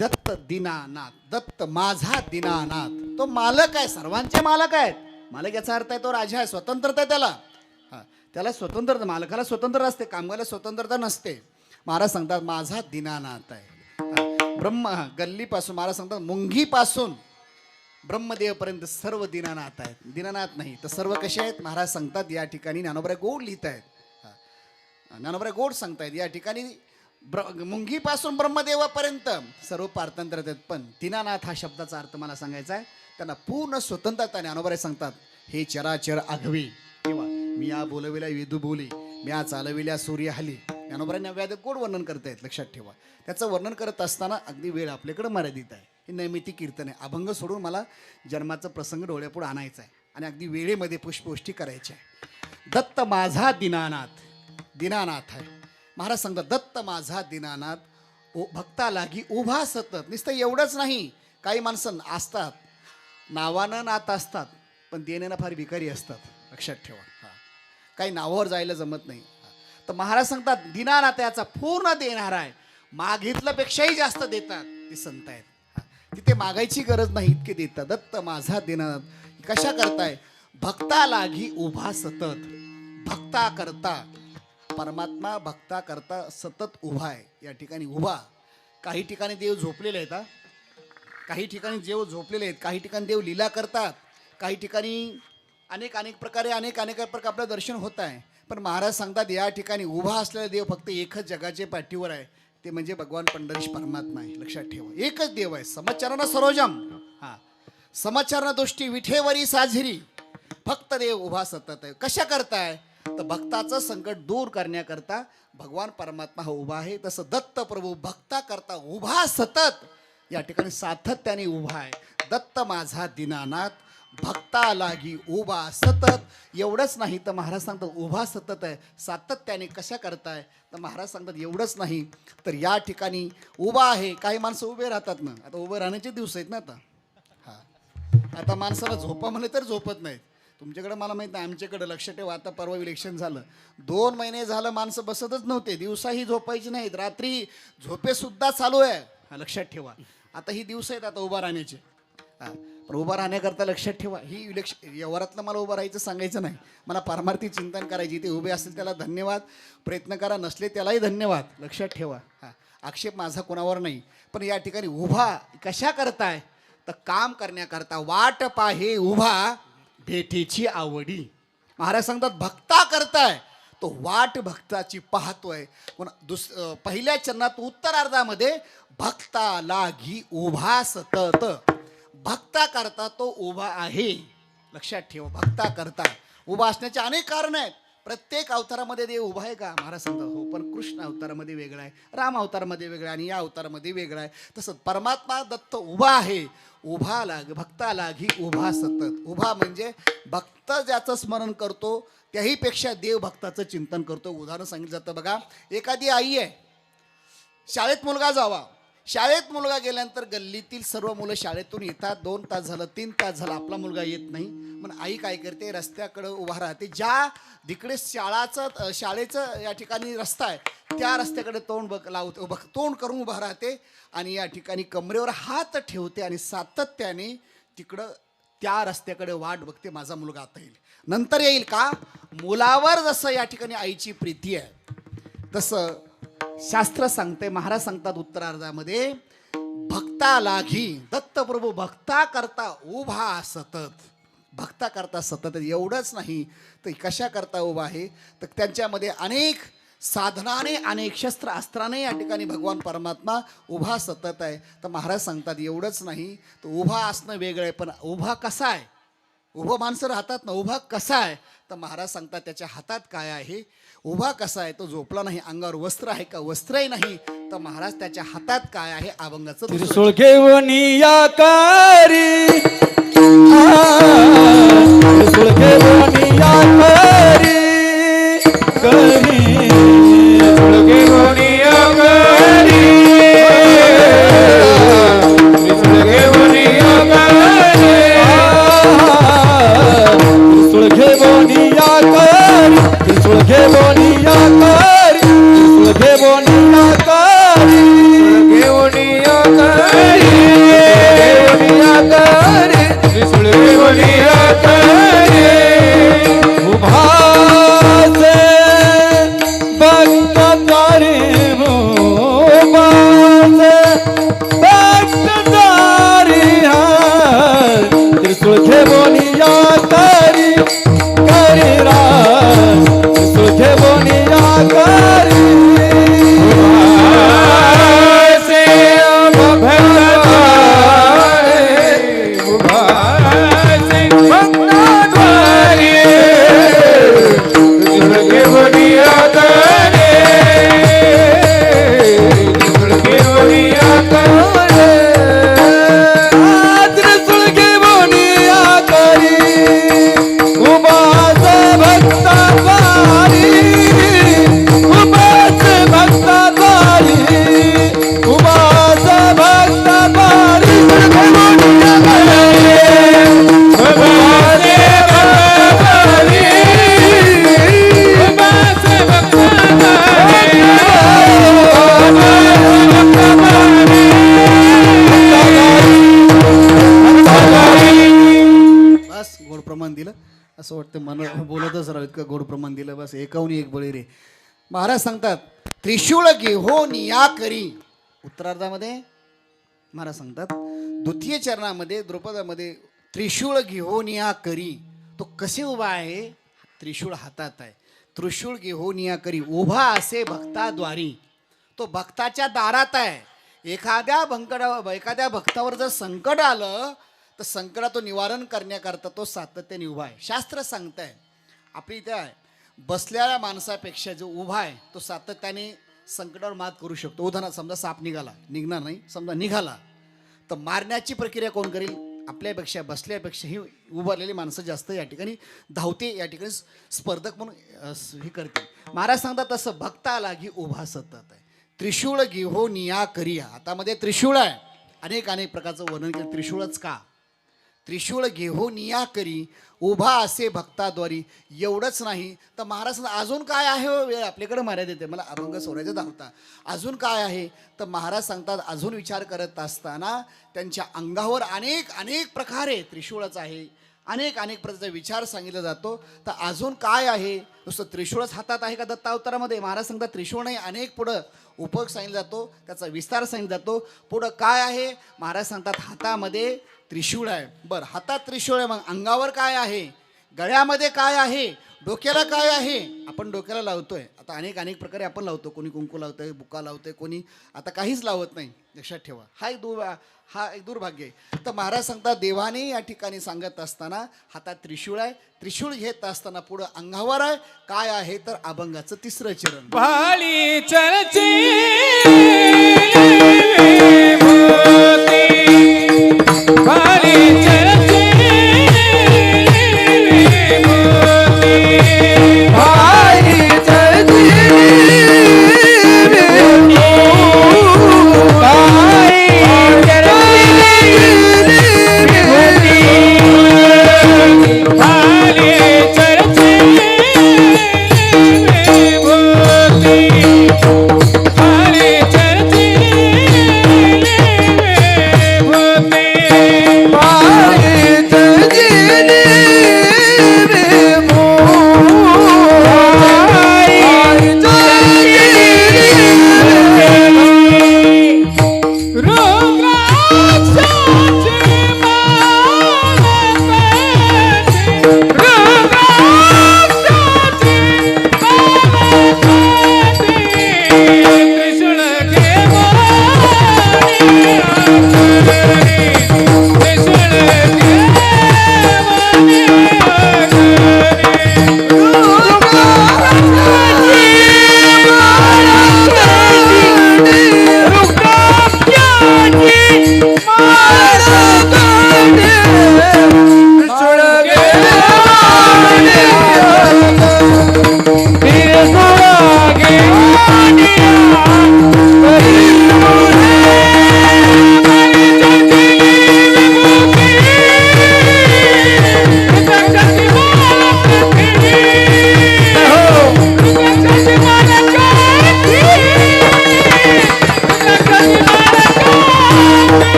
दत्त दीनानाथ, दत्त माझा दीनानाथ, तो मालक आहे, सर्वांचे मालक आहेत. मालक याचा अर्थ आहे तो राजा आहे, स्वतंत्रता आहे त्याला. हा, त्याला स्वतंत्रता, मालकाला स्वतंत्र असते, कामगाराला स्वतंत्रता नसते. महाराज सांगतात माझा दीनानाथ आहे. ब्रह्म गल्लीपासून महाराज सांगतात मुंगीपासून ब्रह्मदेवपर्यंत सर्व दीनानाथ आहेत. दीनानाथ नाही तर सर्व कसे आहेत महाराज सांगतात. या ठिकाणी ज्ञानोबराय गोड लिहित आहेत. ज्ञानोबराय गोड सांगतायत या ठिकाणी मुंगीपासून ब्रह्मदेवापर्यंत सर्व पारतंत्र्य आहेत. पण दीनानाथ हा शब्दाचा अर्थ मला सांगायचा आहे, त्यांना पूर्ण स्वतंत्रता. ज्ञानोबराय सांगतात हे चराचर आघवी किंवा मी या बोलविल्या वेदू बोली, मी या चालविल्या सूर्य हली. ज्ञानोबराय व्याध्यात गोड वर्णन करतायत. लक्षात ठेवा, त्याचं वर्णन करत असताना अगदी वेळ आपल्याकडे मर्यादित आहे. हे नैमित्तिक कीर्तन आहे. अभंग सोडून मला जन्माचा प्रसंग डोळ्यापुढे आणायचा आहे आणि अगदी वेळेमध्ये पुष्पवृष्टी करायची आहे. दत्त माझा दीनानाथ, दीनानाथ आहे. महाराज सांगतात दत्त माझा दीनानाथ, भक्ता लागी उभा सतत. नुसतं एवढंच नाही, काही माणसं असतात नावानं नात असतात पण देण्यानं फार भिकारी असतात. लक्षात ठेवा, काही नावावर जायला जमत नाही. तर महाराज सांगतात दीनानाथ याचा पूर्ण देणारा आहे, मागितल्यापेक्षाही जास्त देतात ते संत आहेत. तिथे मागायची गरज नाही, इतके देतात. दत्त माझा दीनानाथ कशा करताय, भक्ता लागी उभा सतत. भक्ता करता परमात्मा भक्ता करता सतत उभा आहे. या ठिकाणी उभा, काही ठिकाणी देव झोपलेले आहेत. काही ठिकाणी देव झोपलेले आहेत, काही ठिकाणी देव लीला करतात, काही ठिकाणी अनेक प्रकारे अनेक प्रकारे आपलं दर्शन होत आहे. पण महाराज सांगतात या ठिकाणी उभा असलेला देव फक्त एकच जगाच्या पाठीवर आहे, ते म्हणजे भगवान पंढरीश परमात्मा आहे. लक्षात ठेवा, एकच देव आहे. समचरण सरोजम, हा समचरण दृष्टी विठेवरी साझिरी. फक्त देव उभा सतत आहे. कशा करताय, तर भक्ताचं संकट दूर करण्याकरता भगवान परमात्मा हा उभा आहे. तसं दत्त प्रभू भक्ता करता उभा सतत या ठिकाणी सातत्याने उभा आहे. दत्त माझा दीनानाथ, भक्ता लागी उभा सतत. एवढंच नाही तर महाराज सांगतात उभा सतत आहे, सातत्याने. कशा करताय, तर महाराज सांगतात एवढंच नाही तर या ठिकाणी उभा आहे. काही माणसं उभे राहतात ना, आता उभे राहण्याचे दिवस आहेत ना आता. हा, आता माणसाला झोपा म्हणले तर झोपत नाहीत. तुमच्याकडे मला माहीत नाही, आमच्याकडे लक्ष ठेवा. आता परवा इलेक्शन झालं, 2 महिने झालं माणसं बसतच नव्हते. दिवसाही झोपायची नाहीत, रात्री झोपेसुद्धा चालू आहे. हा, लक्षात ठेवा. आता ही दिवस आहेत आता उभा राहण्याचे. हा, पण उभा राहण्याकरता लक्षात ठेवा, ही इलेक्शन व्यवहारातलं मला उभं राहायचं सांगायचं नाही, मला पारमार्थी चिंतन करायची. ते उभे असतील त्याला धन्यवाद, प्रयत्न करा, नसले त्यालाही धन्यवाद. लक्षात ठेवा, हा आक्षेप माझा कोणावर नाही. पण या ठिकाणी उभा कशा करताय, तर काम करण्याकरता. वाट पाहे उभा भेटीची आवडी. महाराज सांगतात भक्ता करताय तो वाट भक्ताची पाहतोय. पहिल्या चरणात उत्तरार्धामध्ये भक्ता लागी उभा सतत. भक्ता करता तो उभा आहे. लक्षात ठेव, भक्ता करता उभा असण्याचे अनेक कारण आहेत. प्रत्येक अवतारामध्ये देव उभा आहे का? महाराज सांगतात हो, पण कृष्ण अवतारामध्ये वेगळा आहे, राम अवतारामध्ये वेगळा आहे आणि या अवतारामध्ये वेगळा आहे. तसंच परमात्मा दत्त उभा आहे. उभा भक्ता लागी उभा सतत. उभा म्हणजे भक्त ज्याचं स्मरण करतो त्याही पेक्षा देव भक्ताचं चिंतन करतो. उदाहरण सांगितलं जातं बघा, एखादी आई आहे, शाळेत मुलगा जावा, शाळेत मुलगा गेल्यानंतर गल्लीतील सर्व मुलं शाळेतून येतात. 2 तास झालं, 3 तास झालं, आपला मुलगा येत नाही. मग आई काय करते, रस्त्याकडं उभा राहते. ज्या तिकडे शाळेचं या ठिकाणी रस्ता आहे त्या रस्त्याकडे तोंड करून उभा राहते आणि या ठिकाणी कमरेवर हात ठेवते आणि सातत्याने तिकडं त्या रस्त्याकडे वाट बघते, माझा मुलगा आता येईल, नंतर येईल का. मुलावर जसं या ठिकाणी आईची प्रीती आहे तसं शास्त्र सांगते, महाराज सांगतात उत्तरार्धामध्ये, भक्ता लागी दत्तप्रभू भक्ता करता उभा सतत. भक्ता करता सतत. एवढंच नाही तर कशा करता उभा आहे, तर त्यांच्यामध्ये अनेक साधनाने अनेक शस्त्र अस्त्राने या ठिकाणी भगवान परमात्मा उभा सतत आहे. तर महाराज सांगतात एवढंच नाही तर उभा असणं वेगळं आहे, पण उभा कसा आहे, उभं माणसं राहतात ना, उभा कसा आहे, तर महाराज सांगतात त्याच्या हातात काय आहे. उभा कसा आहे, तो झोपला नाही, अंगावर वस्त्र आहे का, वस्त्रही नाही, तर महाराज त्याच्या हातात काय आहे, अभंगाचं त्रिशूळ घेऊन या कारी, त्रिशूळ घेऊन या कारी, त्रिशूळ घेऊन या कारी, त्रिशूळ घेऊन या कारी, त्रिशूळ घेऊन या कारी, त्रिशूळ घेऊन या कारी, त्रिशूळ घेऊन या कारी, घेऊन या कारी, घेऊन या कारी, त्रिशूळ घेऊन या कारी, उभाचे भक्त तारी, उभाचे भक्त तारी, त्रिशूळ घेऊन या कारी, कारी राज, त्रिशूळ घेऊन या कारी, उभाचे भक्त तारी, उभाचे भक्त तारी, त्रिशूळ घेऊन या कारी, त्रिशूळ घेऊन या कारी, त्रिशूळ घेऊन या कारी, उभाचे भक्त तारी, उभाचे भक्त तारी, उभाचे भक्त तारी, घेऊन या कारी, उभाचे भक्त तारी, उभाचे भक्त तारी, बस गोड प्रमाण दिलं असं वाटतं, मन बोलतच राहू, इतकं गोड प्रमाण दिलं, बस एकाहून एक बळी रे. महाराज सांगतात त्रिशूळ घेऊन या करी. उत्तरार्धामध्ये महाराज सांगतात, द्वितीय चरणामध्ये द्रुपदामध्ये त्रिशूळ घेऊन या करी. तो कसे उभा आहे, त्रिशूळ हातात आहे. त्रिशूळ घेऊन या करी, उभा असे भक्ताद्वारी. तो भक्ताच्या दारात आहे. एखाद्या भक्तावर जर संकट आलं तर संकटाचं निवारण करण्याकरता तो सातत्याने उभा आहे. शास्त्र सांगताय आपली इथे आहे, बसलेल्या माणसापेक्षा जो उभा आहे तो सातत्याने संकटावर मात करू शकतो. उदाहरणार्थ समजा साप निघणार नाही, समजा निघाला तर मारण्याची प्रक्रिया कोण करेल, आपल्यापेक्षा बसल्यापेक्षाही उभारलेली माणसं जास्त या ठिकाणी धावते, या ठिकाणी स्पर्धक म्हणून हे करते. महाराज सांगतात तसं भक्ता लागी उभा सतत आहे. त्रिशूळ घेऊन या करिया. आता मध्ये त्रिशूळ आहे, अनेक प्रकारचं वर्णन केलं. त्रिशूळच का, त्रिशूळ घेऊन या करी, उभा असे भक्ताद्वारी. एवढंच नाही तर महाराज अजून काय आहे, वेळ आपल्याकडे मर्यादा येते, मला अभंग सोडायचा धावता. अजून काय आहे तर महाराज सांगतात, अजून विचार करत असताना त्यांच्या अंगावर अनेक प्रकारे त्रिशूळच आहे. अनेक प्रकारचा विचार सांगितला जातो. तर अजून काय आहे, नुसतं त्रिशूळच हातात आहे का दत्तावतारामध्ये? महाराज सांगतात त्रिशूळ नाही, अनेक पुढं उपयोग सांगितला जातो, त्याचा विस्तार सांगितला जातो. पुढं काय आहे, महाराज सांगतात हातामध्ये त्रिशूळ आहे. बरं, हातात त्रिशूळ आहे, मग अंगावर काय आहे, गळ्यामध्ये काय आहे, डोक्याला काय आहे, आपण डोक्याला लावतोय. आता अनेक अनेक प्रकारे आपण लावतो. कोणी कुंकू लावतंय, बुक्का लावतंय, कोणी आता काहीच लावत नाही. लक्षात ठेवा, हा एक दुर्भाग्य आहे. तर महाराज सांगतात देवाने या ठिकाणी सांगत असताना हातात त्रिशूळ आहे. त्रिशूळ घेत असताना पुढं अंगावर आहे काय आहे तर अभंगाचं तिसरं चरण. भाली चरचे भाली चरचे भाई चलती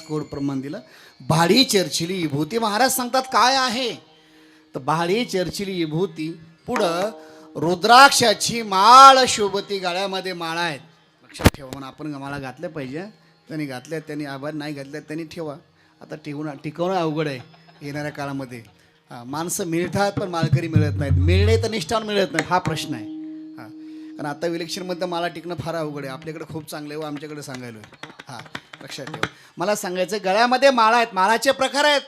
कोड प्रमाण दिलं. भाडी चर्चिली विभूती. महाराज सांगतात काय आहे तर भाडी चर्चिली विभूती पुढं रुद्राक्षाची माळ शोभती. गळ्यामध्ये माळा आहेत. लक्षात ठेवा. म्हणून आपण माळा घातल्या पाहिजे. त्यांनी घातल्या त्यांनी आभार, नाही घातल्या त्यांनी ठेवा. आता टिकवणं अवघड आहे येणाऱ्या काळामध्ये. माणसं मिळतात पण माळकरी मिळत नाहीत. मिळणे तर निष्ठान मिळत नाहीत हा प्रश्न आहे. कारण आता इलेक्शनमध्ये माळा टिकणं फार अवघड आहे. आपल्याकडे खूप चांगलं आहे व आमच्याकडे सांगायलो आहे. लक्षात ठेवा. मला सांगायचं गळ्यामध्ये माळा आहेत. माळाचे प्रकार आहेत.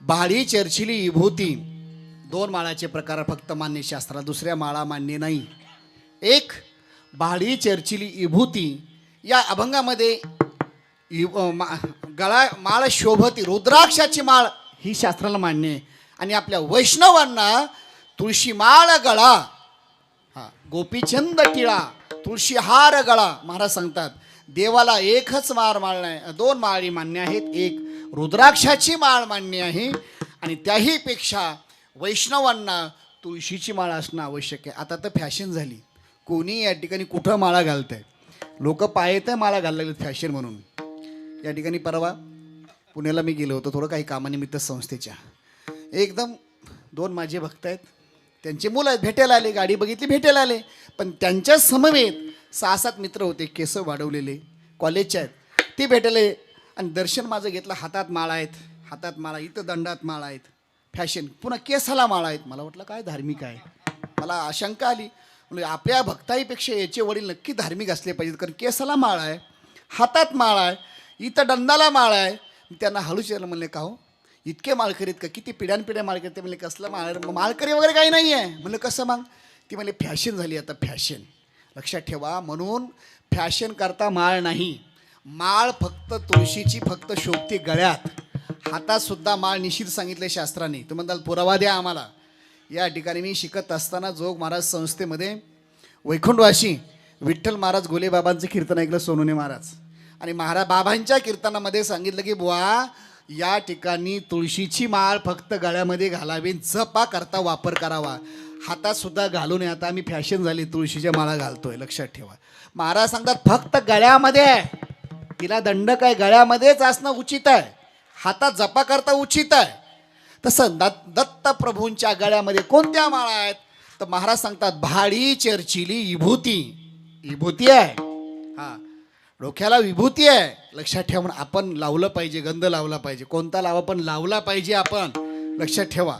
भाडी चर्चिली विभूती. 2 माळाचे प्रकार फक्त मान्य शास्त्राला, दुसऱ्या माळा मान्य नाही. एक भाडी चर्चिली विभूती या अभंगामध्ये माळ शोभती. रुद्राक्षाची माळ ही शास्त्राला मान्य आहे. आणि आपल्या वैष्णवांना तुळशी माळ गळा, गोपीचंद टिळा, तुळशी हार गळा. महाराज सांगतात देवाला एकच माळ नाही, 2 माळी मान्य आहेत. एक रुद्राक्षाची माळ मान्य आहे आणि त्याही पेक्षा वैष्णवांना तुळशीची माळ असणं आवश्यक आहे. आता तर फॅशन झाली. कोणी या ठिकाणी कुठं माळा घालत आहे. लोक पायत माळा घालायला लागलेत फॅशन म्हणून. या ठिकाणी परवा पुण्याला मी गेलो होतो थोडं काही कामानिमित्त संस्थेच्या. एकदम 2 माझे भक्त आहेत. त्यांचे मुलं आहेत. भेटायला आले. गाडी बघितली भेटायला आले. पण त्यांच्या समवेत 6-7 मित्र होते. केस वाढवलेले कॉलेजचे आहेत. ते भेटले आणि दर्शन माझं घेतलं. हातात माळा आहेत. हातात माळा, इथं दंडात माळा आहेत. फॅशन. पुन्हा केसाला माळा आहेत. मला वाटलं काय धार्मिक आहे. मला आशंका आली. म्हणजे आपल्या भक्ताईपेक्षा याचे वडील नक्की धार्मिक असले पाहिजेत. कारण केसाला माळा आहे, हातात माळा आहे, इथं दंडाला माळा आहे. त्यांना हळूच यायला म्हणले का हो इतके माळकरी आहेत का, किती पिढ्यानपिढ्या माळकरी. ते म्हणले कसलं माळकरी वगैरे काही नाही आहे. म्हणलं कसं मग. ती म्हणले फॅशन झाली आता फॅशन. लक्षात ठेवा. म्हणून फॅशन करता माळ नाही. माळ फक्त तुळशीची फक्त शोभती गळ्यात. हातात सुद्धा माळ निषिद्ध सांगितले शास्त्राने. तुम्ही म्हणाल पुरावा द्या आम्हाला. या ठिकाणी मी शिकत असताना जोग महाराज संस्थेमध्ये वैकुंठवासी विठ्ठल महाराज गोलेबाबांचं कीर्तन ऐकलं सोनूने महाराज. आणि महाराज बाबांच्या कीर्तनामध्ये सांगितलं की बुवा या ठिकाणी तुळशीची माळ फक्त गळ्यामध्ये घालावी, जपा करता वापर करावा. हातात सुद्धा घालू नये. आता आम्ही फॅशन झाली तुळशीच्या माळा घालतोय. लक्षात ठेवा. महाराज सांगतात फक्त गळ्यामध्ये तिला दंड काय गळ्यामध्येच असणं उचित आहे, हातात जपा करता उचित आहे. तसं दत्त प्रभूंच्या गळ्यामध्ये कोणत्या माळा आहेत तर महाराज सांगतात भाडी चर्चिली विभूती. विभूती आहे, हा डोक्याला विभूती आहे. लक्षात ठेवा, आपण लावलं पाहिजे, गंध लावला पाहिजे. कोणता लावा पण लावला पाहिजे आपण. लक्षात ठेवा,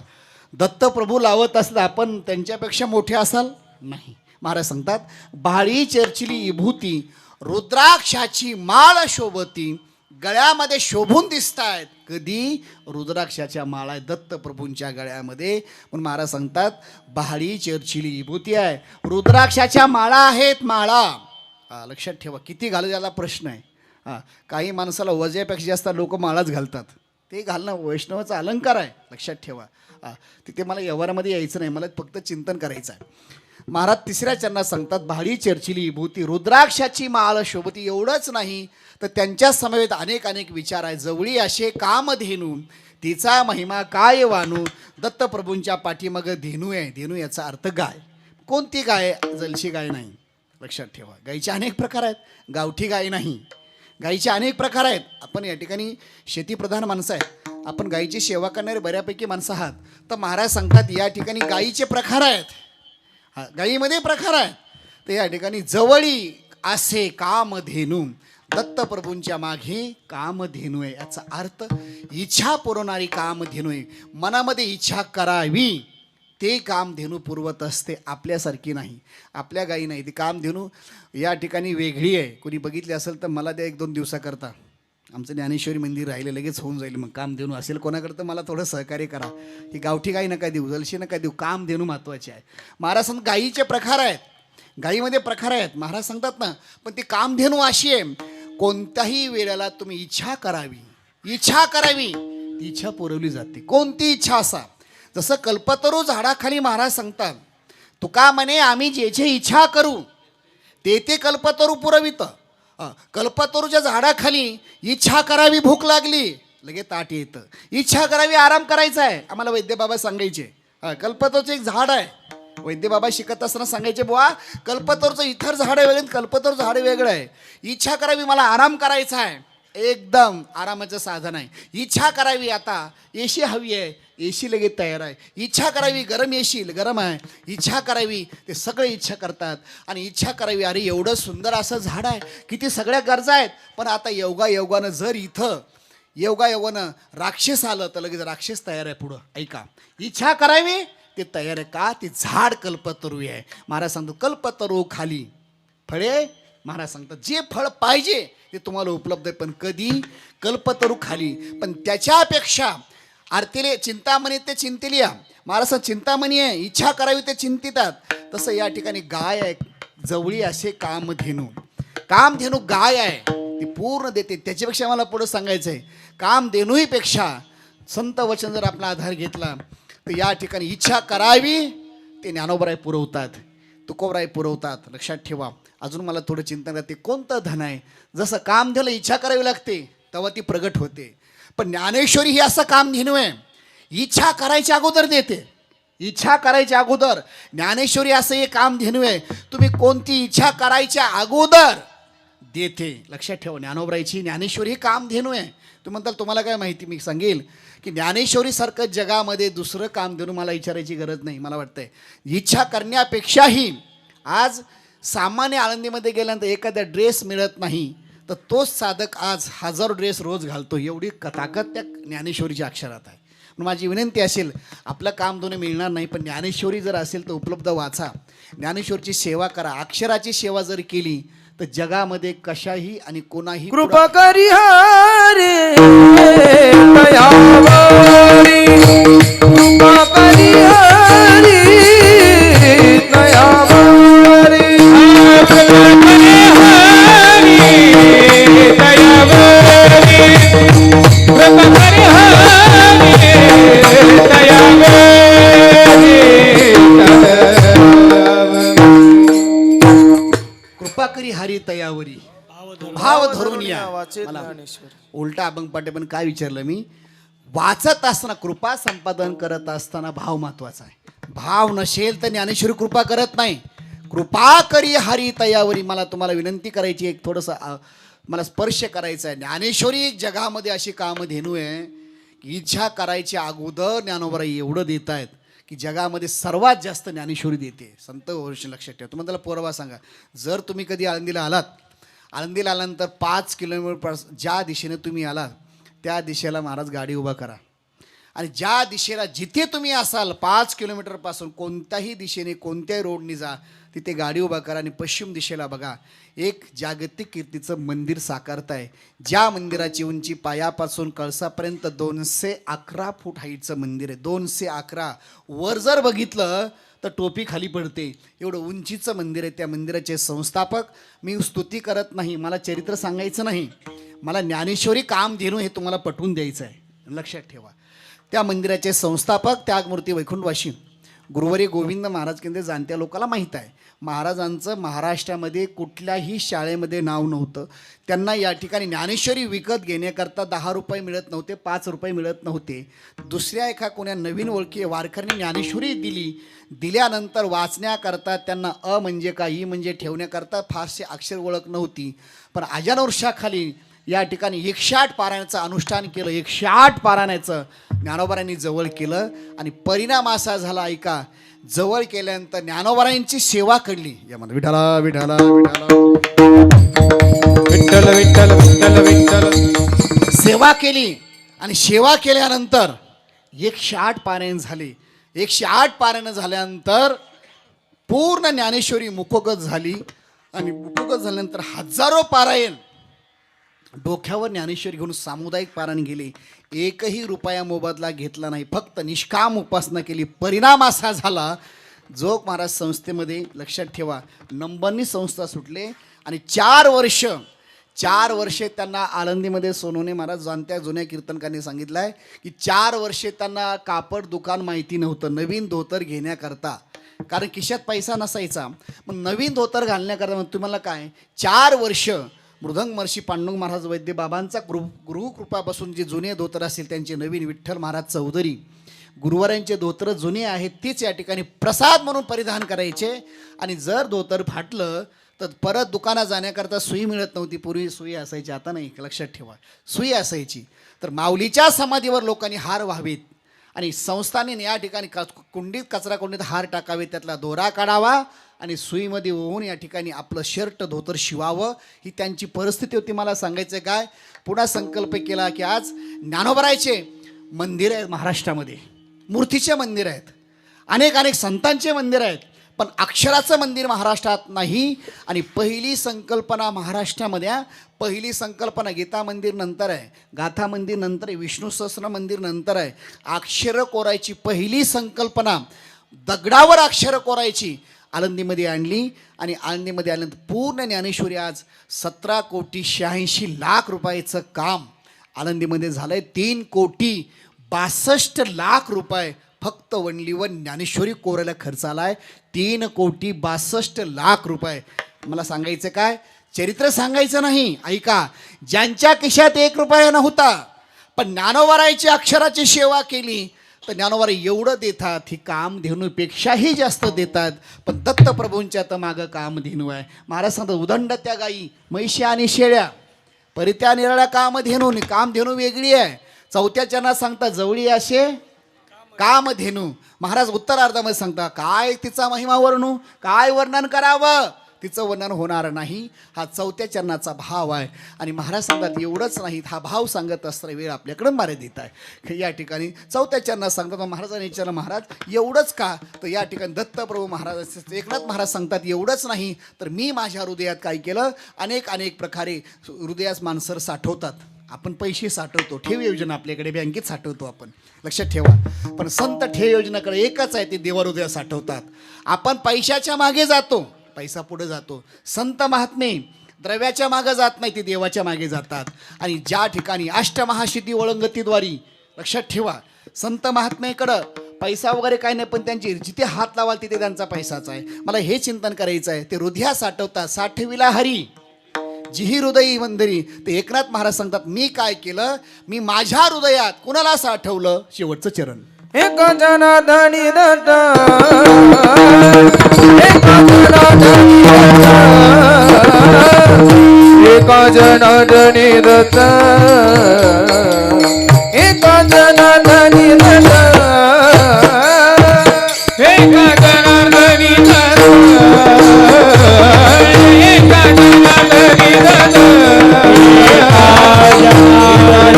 दत्तप्रभू लावत असलं आपण त्यांच्यापेक्षा मोठे असाल नाही. महाराज सांगतात भाडी चर्चिली विभूती, रुद्राक्षाची माळ शोभती. गळ्यामध्ये शोभून दिसत आहेत. कधी? रुद्राक्षाच्या माळा आहे दत्तप्रभूंच्या गळ्यामध्ये. म्हणून महाराज सांगतात भाडी चर्चिली विभूती आहे, रुद्राक्षाच्या माळा आहेत. माळा लक्षात ठेवा, किती घालू याला प्रश्न आहे. काही माणसाला वजेपेक्षा जास्त लोक माळाच घालतात. ते घालणं वैष्णवाचा अलंकार आहे. लक्षात ठेवा, तिथे मला व्यवहारामध्ये यायचं नाही, मला फक्त चिंतन करायचं आहे. महाराज तिसऱ्या चरणात सांगतात भाडी चर्चिली विभूती, रुद्राक्षाची माळ शोभती. एवढंच नाही तर त्यांच्या समवेत अनेक अनेक विचार आहे. जवळी असे कामधेनू, तिचा महिमा काय वानू. दत्तप्रभूंच्या पाठीमाग धेनू आहे. धेनू याचा अर्थ गाय. कोणती गाय? जलशी गाय नाही. लक्षात ठेवा, गायीचे अनेक प्रकार आहेत. गावठी गाय नाही, गायीचे अनेक प्रकार आहेत. आपण या ठिकाणी शेतीप्रधान माणसं आहेत, आपण गायीची सेवा करणारे बऱ्यापैकी माणसं आहात. तर महाराज सांगतात या ठिकाणी गायीचे प्रकार आहेत. गायीमध्ये प्रकार आहेत. तर या ठिकाणी जवळी असे कामधेनू, दत्तप्रभूंच्या मागे कामधेनू आहे. याचा अर्थ इच्छा पुरवणारी कामधेनू आहे. मनामध्ये इच्छा करावी ते कामधेनू पुरवत असते, आपल्यासारखी नाही. आपल्या गायी नाही, ती कामधेनू या ठिकाणी वेगळी आहे. कोणी बघितली असेल तर मला द्या 1-2 दिवसाकरता. आमचं ज्ञानेश्वरी मंदिर राहिले, लगेच होऊन जाईल. मग कामधेनू असेल कोणाकडं मला थोडं सहकार्य करा. ही गावठी गाई नका देऊ, जलशी नका देऊ, कामधेनू महत्त्वाची आहे. महाराज सांगतात गायीचे प्रकार आहेत, गायीमध्ये प्रकार आहेत. महाराज सांगतात ना, पण ती कामधेनू अशी आहे, कोणत्याही वेळेला तुम्ही इच्छा करावी, इच्छा करावी, ती इच्छा पुरवली जाते. कोणती इच्छा असा. जसं कल्पतरू झाडाखाली महाराज सांगतात, तुका म्हणे आम्ही जे जे इच्छा करू ते कल्पतरू पुरवित. कल्पतरूच्या झाडाखाली इच्छा करावी, भूक लागली लगेच ताट येतं. इच्छा करावी, आराम करायचा आहे. आम्हाला वैद्यबाबा सांगायचे, कल्पतरूचं एक झाड आहे. वैद्यबाबा शिकत असताना सांगायचे, बुवा कल्पतरूचं इतर झाड आहे वेगळं, कल्पतरू झाड वेगळं आहे. इच्छा करावी, मला आराम करायचा आहे. एकदम आरामाचं साधन आहे. इच्छा करावी, आता एसी हवी आहे, एसी लगेच तयार आहे. इच्छा करावी, गरम एसी गरम आहे. इच्छा करावी, ते सगळे इच्छा करतात. आणि इच्छा करावी, अरे एवढं सुंदर असं झाड आहे, किती सगळ्या गरजा आहेत. पण आता योगायोगानं जर इथं योगायोगानं राक्षस आलं तर लगेच राक्षस तयार आहे पुढं. ऐका, इच्छा करावी ते तयार आहे. का? ते झाड कल्पतरू आहे. महाराज सांगतो कल्पतरू खाली फळे. महाराज सांगतात जे फळ पाहिजे ते तुम्हाला उपलब्ध आहे, पण कधी? कल्पतरू खाली. पण त्याच्यापेक्षा आरतीले चिंतामणी ते चिंतिलिया. महाराज चिंतामणी आहे, इच्छा करावी ते चिंतितात. तसं या ठिकाणी गाय आहे, जवळी असे कामधेनू. कामधेनू गाय आहे, ती पूर्ण देते. त्याच्यापेक्षा मला पुढं सांगायचं आहे, कामधेनूहीपेक्षा संत वचन जर आपला आधार घेतला तर या ठिकाणी इच्छा करावी ते ज्ञानोबराय पुरवतात, तुकोबराय पुरवतात. लक्षात ठेवा. अजून मला थोडं चिंतन करते, कोणतं धन आहे. जसं कामधेनूला इच्छा करावी लागते तेव्हा ती प्रगट होते, पण ज्ञानेश्वरी ही असं कामधेनू आहे, इच्छा करायच्या अगोदर देते. इच्छा करायच्या अगोदर ज्ञानेश्वरी असं एक कामधेनू आहे, तुम्ही कोणती इच्छा करायच्या अगोदर देते. लक्षात ठेवा, ज्ञानोबरायची ज्ञानेश्वरी ही कामधेनू आहे. तुम्ही म्हणताल तुम्हाला काय माहिती. मी सांगेल की ज्ञानेश्वरीसारखं जगामध्ये दुसरं कामधेनू मला विचारायची गरज नाही. मला वाटतंय इच्छा करण्यापेक्षाही आज सामान्य आळंदीमध्ये गेल्यानंतर एखादा ड्रेस मिळत नाही तर तोच साधक आज 1000 ड्रेस रोज घालतो. एवढी ताकद त्या ज्ञानेश्वरीच्या अक्षरात आहे. म्हणून माझी विनंती असेल, आपलं काम दोन्ही मिळणार नाही, पण ज्ञानेश्वरी जर असेल तर उपलब्ध वाचा, ज्ञानेश्वरीची सेवा करा. अक्षराची सेवा जर केली तर जगामध्ये कशाही आणि कोणाही कृपा करी हरी दयावरी, कृपा करी हरी दयावरी, कृपा करी हरी तयावरी, भाव धरून या. मला उलटा अभंग पाटे पण काय विचारलं मी, वाचत असताना कृपा संपादन करत असताना भाव महत्वाचा आहे. भाव नसेल तर ज्ञानेश्वरी कृपा करत नाही. कृपा करी हरी तयावरी. मला तुम्हाला विनंती करायची, एक थोडंसं मला स्पर्श करायचा आहे. ज्ञानेश्वरी जगामध्ये अशी कामधेनू आहे की इच्छा करायच्या अगोदर ज्ञानोबा एवढं देत आहेत की जगामध्ये सर्वात जास्त ज्ञानेश्वरी देते. संत वर्ष लक्षात ठेवा. तुम्हाला त्याला पोरवा सांगा, जर तुम्ही कधी आळंदीला आल्यानंतर 5 किलोमीटर ज्या दिशेने तुम्ही आलात त्या दिशेला महाराज गाडी उभा करा आणि ज्या दिशेला जिथे तुम्ही असाल 5 किलोमीटरपासून कोणत्याही दिशेने कोणत्याही रोडनी जा, तिथे गाडी उभा करा आणि पश्चिम दिशेला बघा. एक जागतिक कीर्तीचं मंदिर साकारताय, ज्या मंदिराची उंची पायापासून कळसापर्यंत 211 फूट हाईटचं मंदिर आहे. 211. वर जर बघितलं तर टोपी खाली पडते, एवढं उंचीचं मंदिर आहे. त्या मंदिराचे संस्थापक, मी स्तुती करत नाही, मला चरित्र सांगायचं नाही, मला ज्ञानेश्वरी कामधेनू हे तुम्हाला पटवून द्यायचं आहे, लक्षात ठेवा. त्या मंदिराचे संस्थापक त्यागमूर्ती वैकुंठवासी गुरुवारी गोविंद महाराज केंद्र जाणत्या लोकांना माहीत आहे. महाराजांचं महाराष्ट्रामध्ये कुठल्याही शाळेमध्ये नाव नव्हतं. त्यांना या ठिकाणी ज्ञानेश्वरी विकत घेण्याकरता 10 रुपये मिळत नव्हते, 5 रुपये मिळत नव्हते. दुसऱ्या एका कोण्या नवीन ओळखी वारकऱ्यांनी ज्ञानेश्वरी दिल्यानंतर वाचण्याकरता त्यांना अ म्हणजे का, ई म्हणजे ठेवण्याकरता फारसे अक्षर ओळख नव्हती. पण अजानवृक्षाखाली या ठिकाणी 108 पारायणाचं अनुष्ठान केलं. 108 पारायणाचं ज्ञानोबारांनी जवळ केलं आणि परिणाम असा झाला, ऐका, जवळ केल्यानंतर ज्ञानोबारांची सेवा करली. या म्हणा विठाला विठाला विठाला विठ्ठल विठ्ठल विठ्ठल विठ्ठल. सेवा केली आणि सेवा केल्यानंतर 108 पारायण झाले. 108 पारायण झाल्यानंतर पूर्ण ज्ञानेश्वरी मुखोगत झाली आणि मुखोगत झाल्यानंतर हजारो पारायण डोक्यावर ज्ञानेश्वरी घेऊन सामुदायिक पारायण गेले. एकही रुपया मोबदला घेतला नाही, फक्त निष्काम उपासना केली. परिणाम असा झाला, जोग महाराज संस्थेमध्ये लक्षात ठेवा नंबरनी संस्था सुटले आणि 4 वर्षे त्यांना आळंदीमध्ये सोनवणे महाराज जाणत्या जुन्या कीर्तनकांनी सांगितलं आहे की 4 वर्षे त्यांना कापड दुकान माहिती नव्हतं नवीन धोतर घेण्याकरता, कारण खिशात पैसा नसायचा. मग नवीन धोतर घालण्याकरता मग तुम्हाला काय 4 वर्ष मृदंग महर्षी पांडुरंग महाराज वैद्य बाबांचा गुरुकृपापासून जे जुने धोतर असतील त्यांचे नवीन विठ्ठल महाराज चौधरी गुरुवारांचे धोतर जुने आहेत तीच या ठिकाणी प्रसाद म्हणून परिधान करायचे. आणि जर धोतर फाटलं तर परत दुकानात जाण्याकरता सुई मिळत नव्हती. पूर्वी सुई असायची, आता नाही, लक्षात ठेवा, सुई असायची. तर माऊलीच्या समाधीवर लोकांनी हार व्हावेत आणि संस्थाने या ठिकाणी कुंडीत कचरा कुंडीत हार टाकावे, त्यातला दोरा काढावा आणि सुईमध्ये होऊन या ठिकाणी आपलं शर्ट धोतर शिवावं, ही त्यांची परिस्थिती होती. मला सांगायचं काय, पुन्हा संकल्प केला की आज ज्ञानोबारायचे मंदिर आहेत महाराष्ट्रामध्ये, मूर्तीचे मंदिर आहेत, अनेक संतांचे मंदिर आहेत, पण अक्षराचं मंदिर महाराष्ट्रात नाही. आणि पहिली संकल्पना महाराष्ट्रामध्ये, पहिली संकल्पना गीता मंदिर नंतर आहे, गाथा मंदिर नंतर आहे, विष्णू सहस्त्र मंदिर नंतर आहे. अक्षरं कोरायची पहिली संकल्पना, दगडावर अक्षरं कोरायची आळंदीमध्ये आणली. आणि आळंदीमध्ये आल्यानंतर पूर्ण ज्ञानेश्वरी आज 17,86,00,000 रुपयाचं काम आळंदीमध्ये झालं आहे. 3,62,00,000 रुपये फक्त वनलीवर ज्ञानेश्वरी कोरायला खर्च आला आहे. 3,62,00,000 रुपये. मला सांगायचं काय, चरित्र सांगायचं नाही, ऐका, ज्यांच्या खिशात 1 रुपया नव्हता पण ज्ञानोबारायची अक्षराची सेवा केली तर ज्ञानोबा एवढं देतात, ही कामधेनूपेक्षाही जास्त देतात. पण दत्तप्रभूंच्या तर मागं कामधेनू आहे. महाराज सांगतात, उदंड त्या गायी म्हैशी आणि शेळ्या परित्या निराळ्या कामधेनू वेगळी आहे. 4थ्या चरणात सांगतात जवळी असे कामधेनू. महाराज उत्तरार्धामध्ये सांगता काय तिचा महिमा वर्णू, काय वर्णन करावं, तिचं वर्णन होणार नाही. हा 4थ्या चरणाचा भाव आहे. आणि महाराज सांगतात एवढंच नाही, हा भाव सांगत असताना वेळ आपल्याकडे मारे देत आहे. या ठिकाणी 4थ्या चरणात सांगतात महाराजांनी विचारलं, महाराज एवढंच का, तर या ठिकाणी दत्तप्रभू महाराज एकनाथ महाराज सांगतात एवढंच नाही तर मी माझ्या हृदयात काय केलं, अनेक प्रकारे हृदयास माणसं साठवतात. आपण पैसे साठवतो, ठेव योजना आपल्याकडे बँकेत साठवतो आपण, लक्षात ठेवा. पण संत ठेव योजनाकडे एकच आहे, ते देवहृदयात साठवतात. आपण पैशाच्या मागे जातो, पैसा पुढे जातो. संत महात्मे द्रव्याच्या मागे जात नाही, ते देवाच्या मागे जातात. आणि ज्या ठिकाणी अष्टमहासिद्धी ओळंगतीद्वारी, लक्षात ठेवा, संत महात्मेकडं पैसा वगैरे काही नाही, पण त्यांची जिथे हात लावाल तिथे त्यांचा पैसाच आहे. मला हे चिंतन करायचं आहे. ते हृदयात साठवतात. साठविला हरी जिही हृदयी मंदिरी. ते एकनाथ महाराज सांगतात मी काय केलं, मी माझ्या हृदयात कुणाला साठवलं, शेवटचं चरण. एका जनार्दनी दत्त एका जनार्दनी दत्त एका जनार्दनी दत्त एका जनार्दनी दत्त एका जनार्दनी दत्त एका जनार्दनी दत्त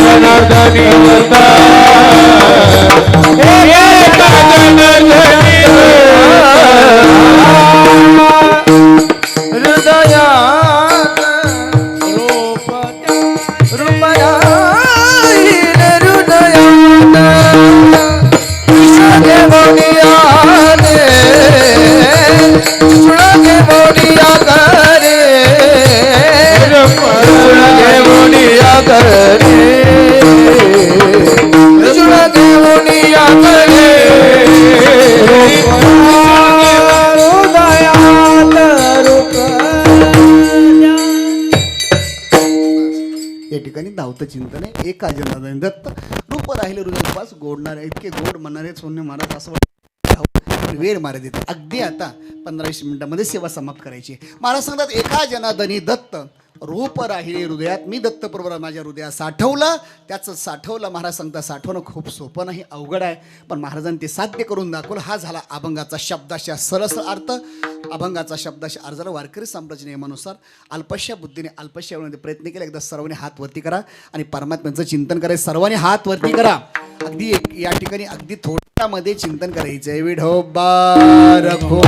जनार्दनी दत्त एका जनार्दनी हृदयात रूपदायिन हृदयात कृष्ण बोलियाने सुळगे बोलिया करे सुळगे बोलिया करे सुळगे बोलिया करे हृदयात रूप या ठिकाणी धावतं चिंतन आहे. एका जनार्दनी दत्त रूप राहिले हृदय उपास गोडणारे इतके गोड म्हणणारे सोन्य महाराज असं वाटतं वेळ मारे देते. अगदी आता 15-20 मिनिटांमध्ये सेवा समाप्त करायची. महाराज सांगतात एका जनार्दनी दत्त रूप राहिले हृदयात. मी दत्तप्रभूला माझ्या हृदयात साठवलं. त्याचं साठवलं. महाराज सांगतात साठवणं खूप सोपं नाही, अवघड आहे, पण महाराजांनी ते साध्य करून दाखवलं. हा झाला अभंगाचा शब्दाशा सरस अर्थ. अभंगाचा शब्दाशा अर्थ झाला. वारकरी संप्रदायाच्या नियमानुसार अल्पशा बुद्धीने अल्पशा वेळामध्ये प्रयत्न केला. एकदा सर्वांनी हात वरती करा आणि परमात्म्याचं चिंतन करायचं. सर्वांनी हात वरती करा. अगदी या ठिकाणी अगदी थोड्यामध्ये चिंतन करायचं आहे. विठोबा रखो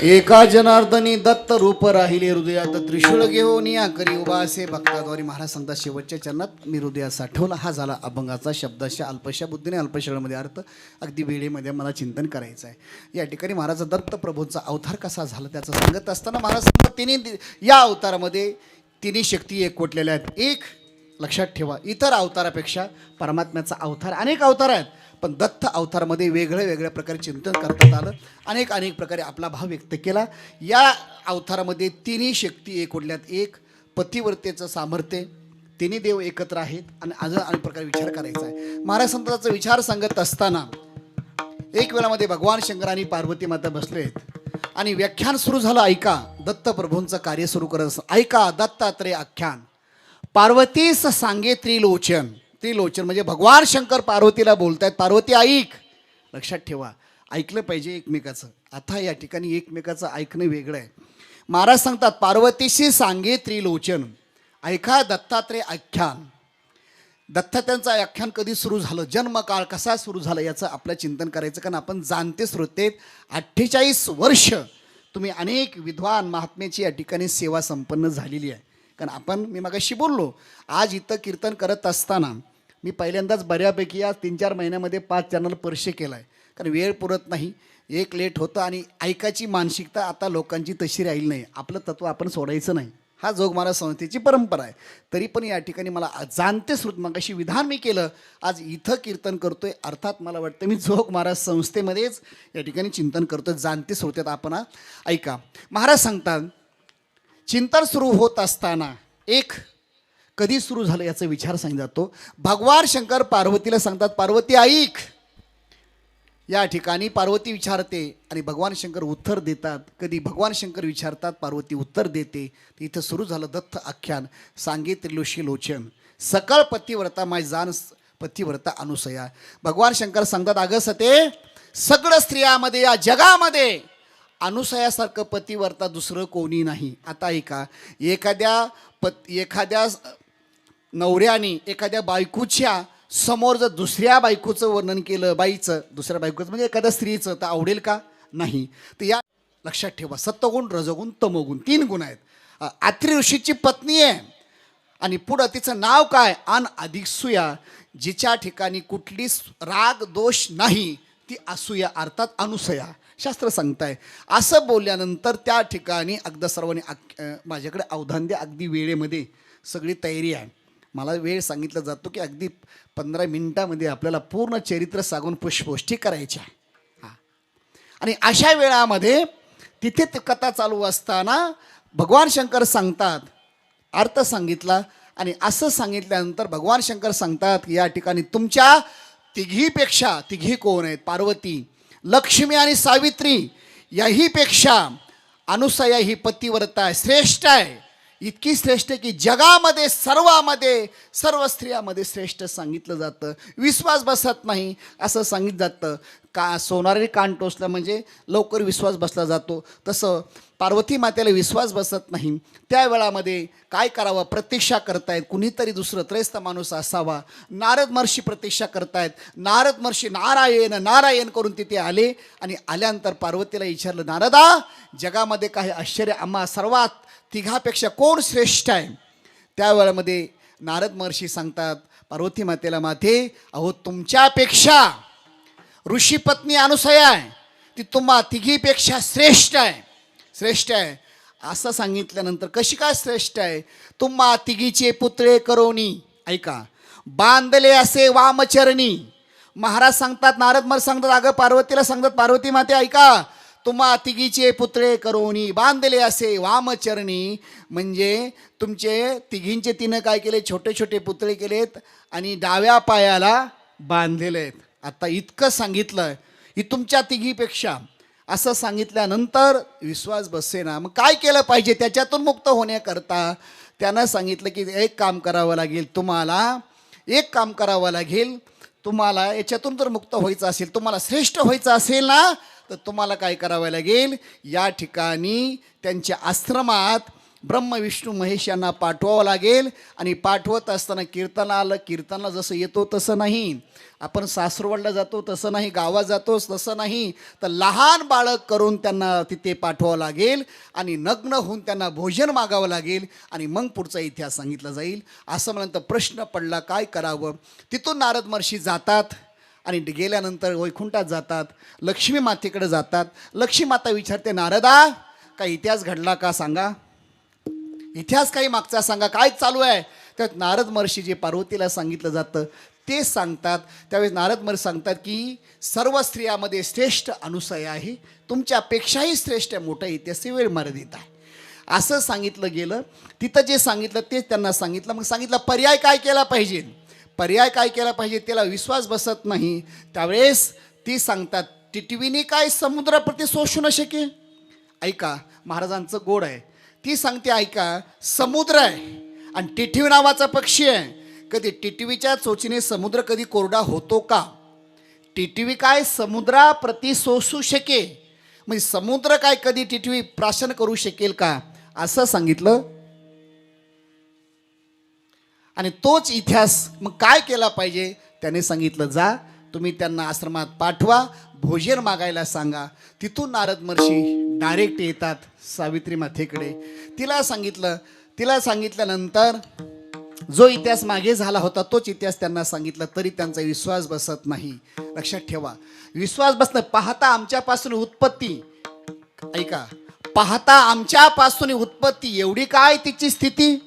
एका जनार्दनी दत्त रूप राहिले हृदयात त्रिशूळ घेऊन या करी उभा असे भक्ताद्वारे महाराज सांगतात शेवटच्या चरणात मी हृदयात साठवला. हा झाला अभंगाचा शब्दाशा अल्पशा बुद्धीने अल्पशा वेळामध्ये अर्थ. अगदी वेळेमध्ये मला चिंतन करायचं आहे. या ठिकाणी महाराज दत्त प्रभूंचा अवतार कसा झाला त्याचं सांगत असताना महाराज सांगतात तिने या अवतारामध्ये तिन्ही शक्ती एकवटलेल्या आहेत. एक लक्षात ठेवा, इतर अवतारापेक्षा परमात्म्याचा अवतार अनेक अवतार आहेत, पण दत्त अवतारामध्ये वेगळ्या प्रकारे चिंतन करतात आलं. अनेक प्रकारे आपला भाव व्यक्त केला. या अवतारामध्ये तिन्ही शक्ती एकवटल्यात. एक पतिव्रतेचं सामर्थ्य, तिन्ही देव एकत्र आहेत आणि अजून अनेक प्रकारे विचार करायचा आहे. महाराज संतांचा विचार सांगत असताना एक वेळामध्ये भगवान शंकर आणि पार्वती माता बसले आहेत आणि व्याख्यान सुरू झालं. ऐका, दत्त प्रभूंचं कार्य सुरू करत असताना ऐका दत्तात्रय आख्यान. पार्वतीस सांगे त्रिलोचन. त्रिलोचन म्हणजे भगवान शंकर पार्वतीला बोलतायत, पार्वती ऐक. लक्षात ठेवा, ऐकलं पाहिजे एकमेकाचं. आता या ठिकाणी एकमेकाचं ऐकणं वेगळं आहे. महाराज सांगतात पार्वतीशी सांगे त्रिलोचन. ऐका दत्तात्रय आख्यान. दत्तात्रयांचं आख्यान कधी सुरू झालं, जन्मकाळ कसा सुरू झाला याचं आपलं चिंतन करायचं. कारण आपण जाणते श्रोते 48 वर्ष तुम्ही अनेक विद्वान महात्म्याची या ठिकाणी सेवा संपन्न झालेली आहे. कारण आपण मी मगाशी बोललो, आज इथं कीर्तन करत असताना मी पहिल्यांदाच बऱ्यापैकी या 3-4 महिन्यामध्ये 5 चॅनल स्पर्श केला आहे. कारण वेळ पुरत नाही, एक लेट होतं आणि ऐकायची मानसिकता आता लोकांची तशी राहील नाही. आपलं तत्त्व आपण सोडायचं नाही. हा जोग महाराज संस्थेची परंपरा आहे. तरी पण या ठिकाणी मला जाणते श्रुत मगाशी विधान मी केलं, आज इथं कीर्तन करतोय. अर्थात मला वाटतं मी जोग महाराज संस्थेमध्येच या ठिकाणी चिंतन करतोय. जाणते श्रोत्यात आपण ऐका. महाराज सांगतात, चिंतन सुरू होत असताना एक कधी सुरू झालं याचा विचार सांगितला जातो. भगवान शंकर पार्वतीला सांगतात, पार्वती ऐक. या ठिकाणी पार्वती विचारते आणि भगवान शंकर उत्तर देतात. कधी भगवान शंकर विचारतात, पार्वती उत्तर देते. इथं सुरू झालं दत्त आख्यान. सांगे त्रिलोशी लोचन सकळ पतिव्रता माय जाण पतिव्रता अनुसया. भगवान शंकर सांगतात, अगं सते, सगळं स्त्रियामध्ये या जगामध्ये अनुसयासारखं पतिव्रता दुसरं कोणी नाही. आता ऐका, एखाद्या नवऱ्याने एखाद्या बायकोच्या समोर जर दुसऱ्या बायकोचं वर्णन केलं, बाईचं, दुसऱ्या बायकोचं म्हणजे एखाद्या स्त्रीचं, तर आवडेल का? नाही. तर या लक्षात ठेवा, सत्वगुण, रजोगुण, तमोगुण 3 गुण आहेत. आत्री ऋषीची पत्नी आहे आणि पुढं तिचं नाव काय? अन अधिक सुया. जिच्या ठिकाणी कुठलीच राग दोष नाही ती असूया, अर्थात अनुसया. शास्त्र सांगताय. असं बोलल्यानंतर त्या ठिकाणी अगदी सर्वांनी माझ्याकडे अवधान द्या. अगदी वेळेमध्ये सगळी तयारी आहे. मला वेळ सांगितला जातो की अगदी 15 मिनिटामध्ये आपल्याला पूर्ण चरित्र सांगून पुष्पवृष्टी करायची आहे. हां, आणि अशा वेळामध्ये तिथे कथा चालू असताना भगवान शंकर सांगतात, अर्थ सांगितला आणि असं सांगितल्यानंतर भगवान शंकर सांगतात की या ठिकाणी तुमच्या तिघीपेक्षा, तिघी कोण आहेत? पार्वती, लक्ष्मी आणि सावित्री. याहीपेक्षा अनुसया ही पतिव्रता आहे, श्रेष्ठ आहे. इतकी श्रेष्ठ की जगामध्ये सर्वामध्ये, सर्व स्त्रियामध्ये श्रेष्ठ सांगितलं जातं. विश्वास बसत नाही असं सांगितलं जातं. का सोनारी कान टोचलं म्हणजे लवकर विश्वास बसला जातो, तसं पार्वती मातेला विश्वास बसत नाही. त्यावेळामध्ये काय करावं? प्रतीक्षा करतायत. कुणीतरी दुसरं त्रयस्थ माणूस असावा. नारद महर्षी प्रतीक्षा करतायत. नारद महर्षी नारायण नारायण करून तिथे आले आणि आल्यानंतर पार्वतीला विचारलं, नारदा, जगामध्ये काही आश्चर्य, आम्हा सर्वात तिघापेक्षा कोण श्रेष्ठ आहे? त्यावेळेमध्ये नारद महर्षी सांगतात पार्वती मातेला, माते, अहो तुमच्यापेक्षा ऋषीपत्नी अनुसया आहे, ती तुम्हा तिघीपेक्षा श्रेष्ठ आहे, श्रेष्ठ आहे. असं सांगितल्यानंतर कशी काय श्रेष्ठ आहे? तुम्हा तिघीचे पुतळे करोनी, ऐका, बांधले असे वामचरणी. महाराज सांगतात, नारद महर्षी सांगतात, अगं पार्वतीला सांगतात, पार्वती माते ऐका, तुम्हा तिघीचे पुतळे करोनी बांधले असे वामचरणी. म्हणजे तुमचे तिघींचे तिनं काय केले? छोटे छोटे पुतळे केलेत आणि डाव्या पायाला बांधलेले आहेत. आता इतकं सांगितलं की तुमच्या तिघीपेक्षा, असं सांगितल्यानंतर विश्वास बसेना. मग काय केलं पाहिजे त्याच्यातून मुक्त होण्याकरता? त्यानं सांगितलं की एक काम करावं लागेल तुम्हाला, एक काम करावं लागेल तुम्हाला. याच्यातून जर मुक्त व्हायचं असेल, तुम्हाला श्रेष्ठ व्हायचं असेल ना, तर तुम्हाला काय करावं लागेल? या ठिकाणी त्यांच्या आश्रमात ब्रह्म विष्णू महेश यांना पाठवावं लागेल. आणि पाठवत असताना कीर्तनाला जसं येतो तसं नाही, आपण सासरवाडला जातो तसं नाही, गावात जातोच तसं नाही, तर लहान बाळक करून त्यांना तिथे पाठवावं लागेल आणि नग्न होऊन त्यांना भोजन मागावं लागेल आणि मग पुढचा इतिहास सांगितला जाईल. असं म्हणल्यानंतर प्रश्न पडला काय करावं. तिथून नारद महर्षी जातात आणि गेल्यानंतर वैकुंठात जातात. लक्ष्मी मातेकडे जातात. लक्ष्मी माता विचारते, नारदा, काय इतिहास घडला का सांगा, इतिहास काही मागचा सांगा, काय चालू आहे? त्यात नारद महर्षी जे पार्वतीला सांगितलं जातं ते सांगतात. त्यावेळेस नारद महर्षी सांगतात की सर्व स्त्रियामध्ये श्रेष्ठ अनुसया आहे, तुमच्यापेक्षाही श्रेष्ठ मोठा इतिहास वेळ मर्यादित आहे, असं सांगितलं गेलं. तिथं जे सांगितलं तेच त्यांना सांगितलं. मग सांगितलं पर्याय काय केला पाहिजे, पर्याय काय केला पाहिजे. त्याला विश्वास बसत नाही. त्यावेळेस ती सांगतात, टिटवीने काय समुद्राप्रती सोसू न शके. ऐका, महाराजांचं गोड आहे. ती सांगते, ऐका, समुद्र आहे आणि टिटवी नावाचा पक्षी आहे. कधी टिटवीच्या चोचीने समुद्र कधी कोरडा होतो का? टिटवी काय समुद्राप्रती सोसू शके, म्हणजे समुद्र काय कधी टिटवी प्राशन करू शकेल का? असं सांगितलं. आणि तोच इतिहास मग काय केला पाहिजे त्याने सांगितलं, जा तुम्ही त्यांना आश्रमात पाठवा, भोजन मागायला सांगा. तिथून नारद महर्षी डायरेक्ट येतात सावित्री मातेकडे. तिला सांगितल्यानंतर जो इतिहास मागे झाला होता तोच इतिहास त्यांना सांगितला, तरी त्यांचा विश्वास बसत नाही. लक्षात ठेवा, विश्वास बसणं पाहता आमच्यापासून उत्पत्ती, ऐका, पाहता आमच्यापासून उत्पत्ती एवढी काय तिची स्थिती.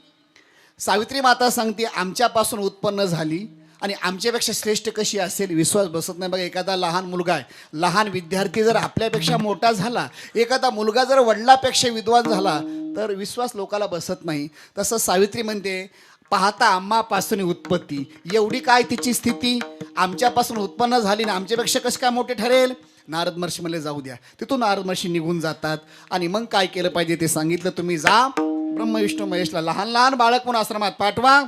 सावित्री माता सांगते आमच्यापासून उत्पन्न झाली आणि आमच्यापेक्षा श्रेष्ठ कशी असेल. विश्वास बसत नाही बघा. एखादा लहान मुलगा आहे, लहान विद्यार्थी जर आपल्यापेक्षा मोठा झाला, एखादा मुलगा जर वडिलापेक्षा विद्वान झाला तर विश्वास लोकाला बसत नाही. तसं सावित्री म्हणते पाहता आम्हापासून उत्पत्ती एवढी काय तिची स्थिती. आमच्यापासून उत्पन्न झाली ना आमच्यापेक्षा कसं काय मोठे ठरेल. नारद महर्षी मला जाऊ द्या. तिथून नारद महर्षी निघून जातात आणि मग काय केलं पाहिजे ते सांगितलं. तुम्ही जा ब्रह्म विष्णू महेशला लहान लहान बाळक म्हणून आश्रमात पाठवा,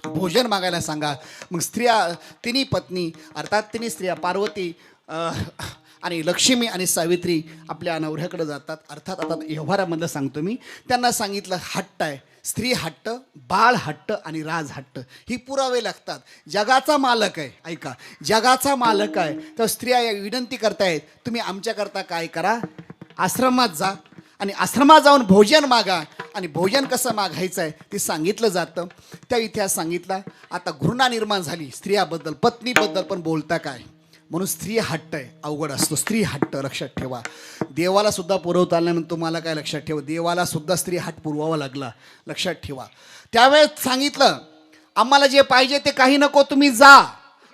भोजन मागायला सांगा. मग स्त्रिया तिन्ही पत्नी अर्थात तिन्ही स्त्रिया पार्वती आणि लक्ष्मी आणि सावित्री आपल्या नवऱ्याकडे जातात. अर्थात आता व्यवहारामधलं सांगतो मी. त्यांना सांगितलं हट्ट आहे, स्त्री हट्ट, बाळ हट्ट आणि राज हट्ट ही पुरावे लागतात. जगाचा मालक आहे, ऐका, जगाचा मालक आहे. तर स्त्रिया या विनंती करतायत तुम्ही आमच्याकरता काय करा, आश्रमात जा आणि आश्रमात जाऊन भोजन मागा. आणि भोजन कसं मागायचं आहे ते सांगितलं जातं. त्या इतिहास सांगितला. आता घृणा निर्माण झाली स्त्रियाबद्दल, पत्नीबद्दल, पण बोलता काय. म्हणून स्त्री हट्ट आहे, अवघड असतो. स्त्री हट्ट लक्षात ठेवा. देवाला सुद्धा पुरवता आला म्हणून तुम्हाला काय लक्षात ठेवा, देवाला सुद्धा स्त्री हट पुरवावा लागला, लक्षात ठेवा. त्यावेळेस सांगितलं आम्हाला जे पाहिजे ते काही नको, तुम्ही जा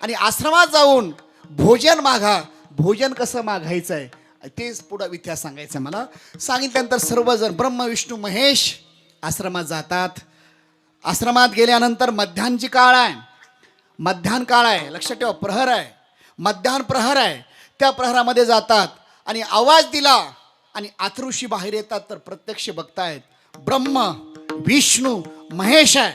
आणि आश्रमात जाऊन भोजन मागा. भोजन कसं मागायचं आहे तेच पुढं इतिहास सांगायचं मला. सांगितल्यानंतर सर्वजण ब्रह्म विष्णू महेश आश्रमात जातात. आश्रमात गेल्यानंतर मध्यान्हची काळ आहे, मध्यान्ह काळ आहे, लक्षात ठेवा. प्रहर आहे, मध्यान्ह प्रहर आहे. त्या प्रहरामध्ये जातात आणि आवाज दिला आणि अथऋषी बाहेर येतात. तर प्रत्यक्ष बघतायत ब्रह्म विष्णू महेश आहे.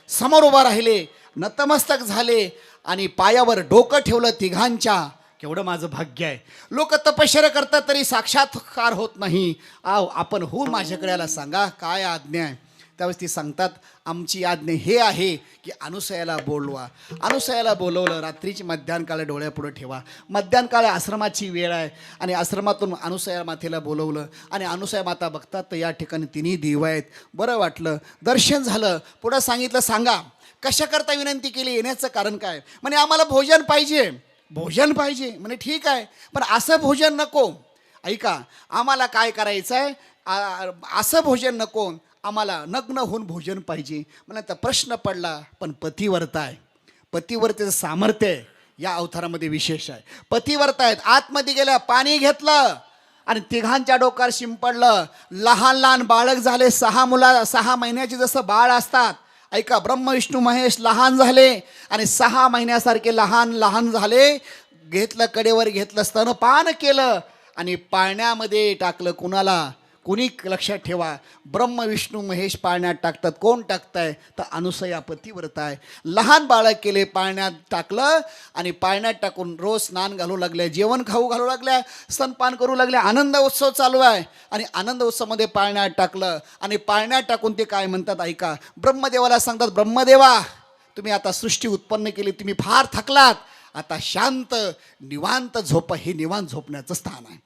समोर उभा राहिले, नतमस्तक झाले आणि पायावर डोकं ठेवलं तिघांच्या. केवढं माझं भाग्य आहे. लोक तपश्चर्या करतात तरी साक्षात्कार होत नाही. आपण हो माझ्याकडे याला सांगा काय आज्ञा आहे. त्यावेळेस ती सांगतात आमची आज्ञा हे आहे की अनुसयाला बोलवा. अनुसयाला बोलवलं. रात्रीची मध्यान्ह काळ डोळ्यापुढे ठेवा. मध्यान्ह काळ आश्रमाची वेळ आहे आणि आश्रमातून अनुसया मातेला बोलवलं आणि अनुसया माता बघतात तर या ठिकाणी तिन्ही देव आहेत. बरं वाटलं, दर्शन झालं. पुढं सांगितलं सांगा कशाकरता विनंती केली, येण्याचं कारण काय. म्हणे आम्हाला भोजन पाहिजे, भोजन पाहिजे. म्हणे ठीक आहे पण असं भोजन नको. ऐका आम्हाला काय करायचं आहे, असं भोजन नको, आम्हाला नग्न होऊन भोजन पाहिजे. मला तर प्रश्न पडला पण पतिव्रता आहे. पतिव्रतेचं सामर्थ्य आहे या अवतारामध्ये विशेष आहे. पतिव्रता आहेत. आतमध्ये गेलं, पाणी घेतलं आणि तिघांच्या डोक्यावर शिंपडलं. लहान लहान बाळक झाले. 6 महिन्याचे जसं बाळ असतात. ऐका ब्रह्म विष्णू महेश लहान झाले आणि 6 महिन्यासारखे लहान लहान झाले. घेतलं कडेवर घेतलं, स्तनपान केलं आणि पाळण्यामध्ये टाकलं. कुणाला, कुणी लक्षात ठेवा ब्रह्म विष्णू महेश पाळण्यात टाकतात. कोण टाकताय तर अनुसया पतिव्रता आहे. लहान बाळक केले, पाळण्यात टाकलं आणि पाळण्यात टाकून रोज स्नान घालू लागल्या, जेवण खाऊ घालू लागल्या, स्तनपान करू लागल्या. आनंद उत्सव चालू आहे आणि आनंद उत्सवामध्ये पाळण्यात टाकलं आणि पाळण्यात टाकून ते काय म्हणतात ऐका. ब्रह्मदेवाला सांगतात ब्रह्मदेवा तुम्ही आता सृष्टी उत्पन्न केली, तुम्ही फार थकलात, आता शांत निवांत झोप. हे निवांत झोपण्याचं स्थान आहे.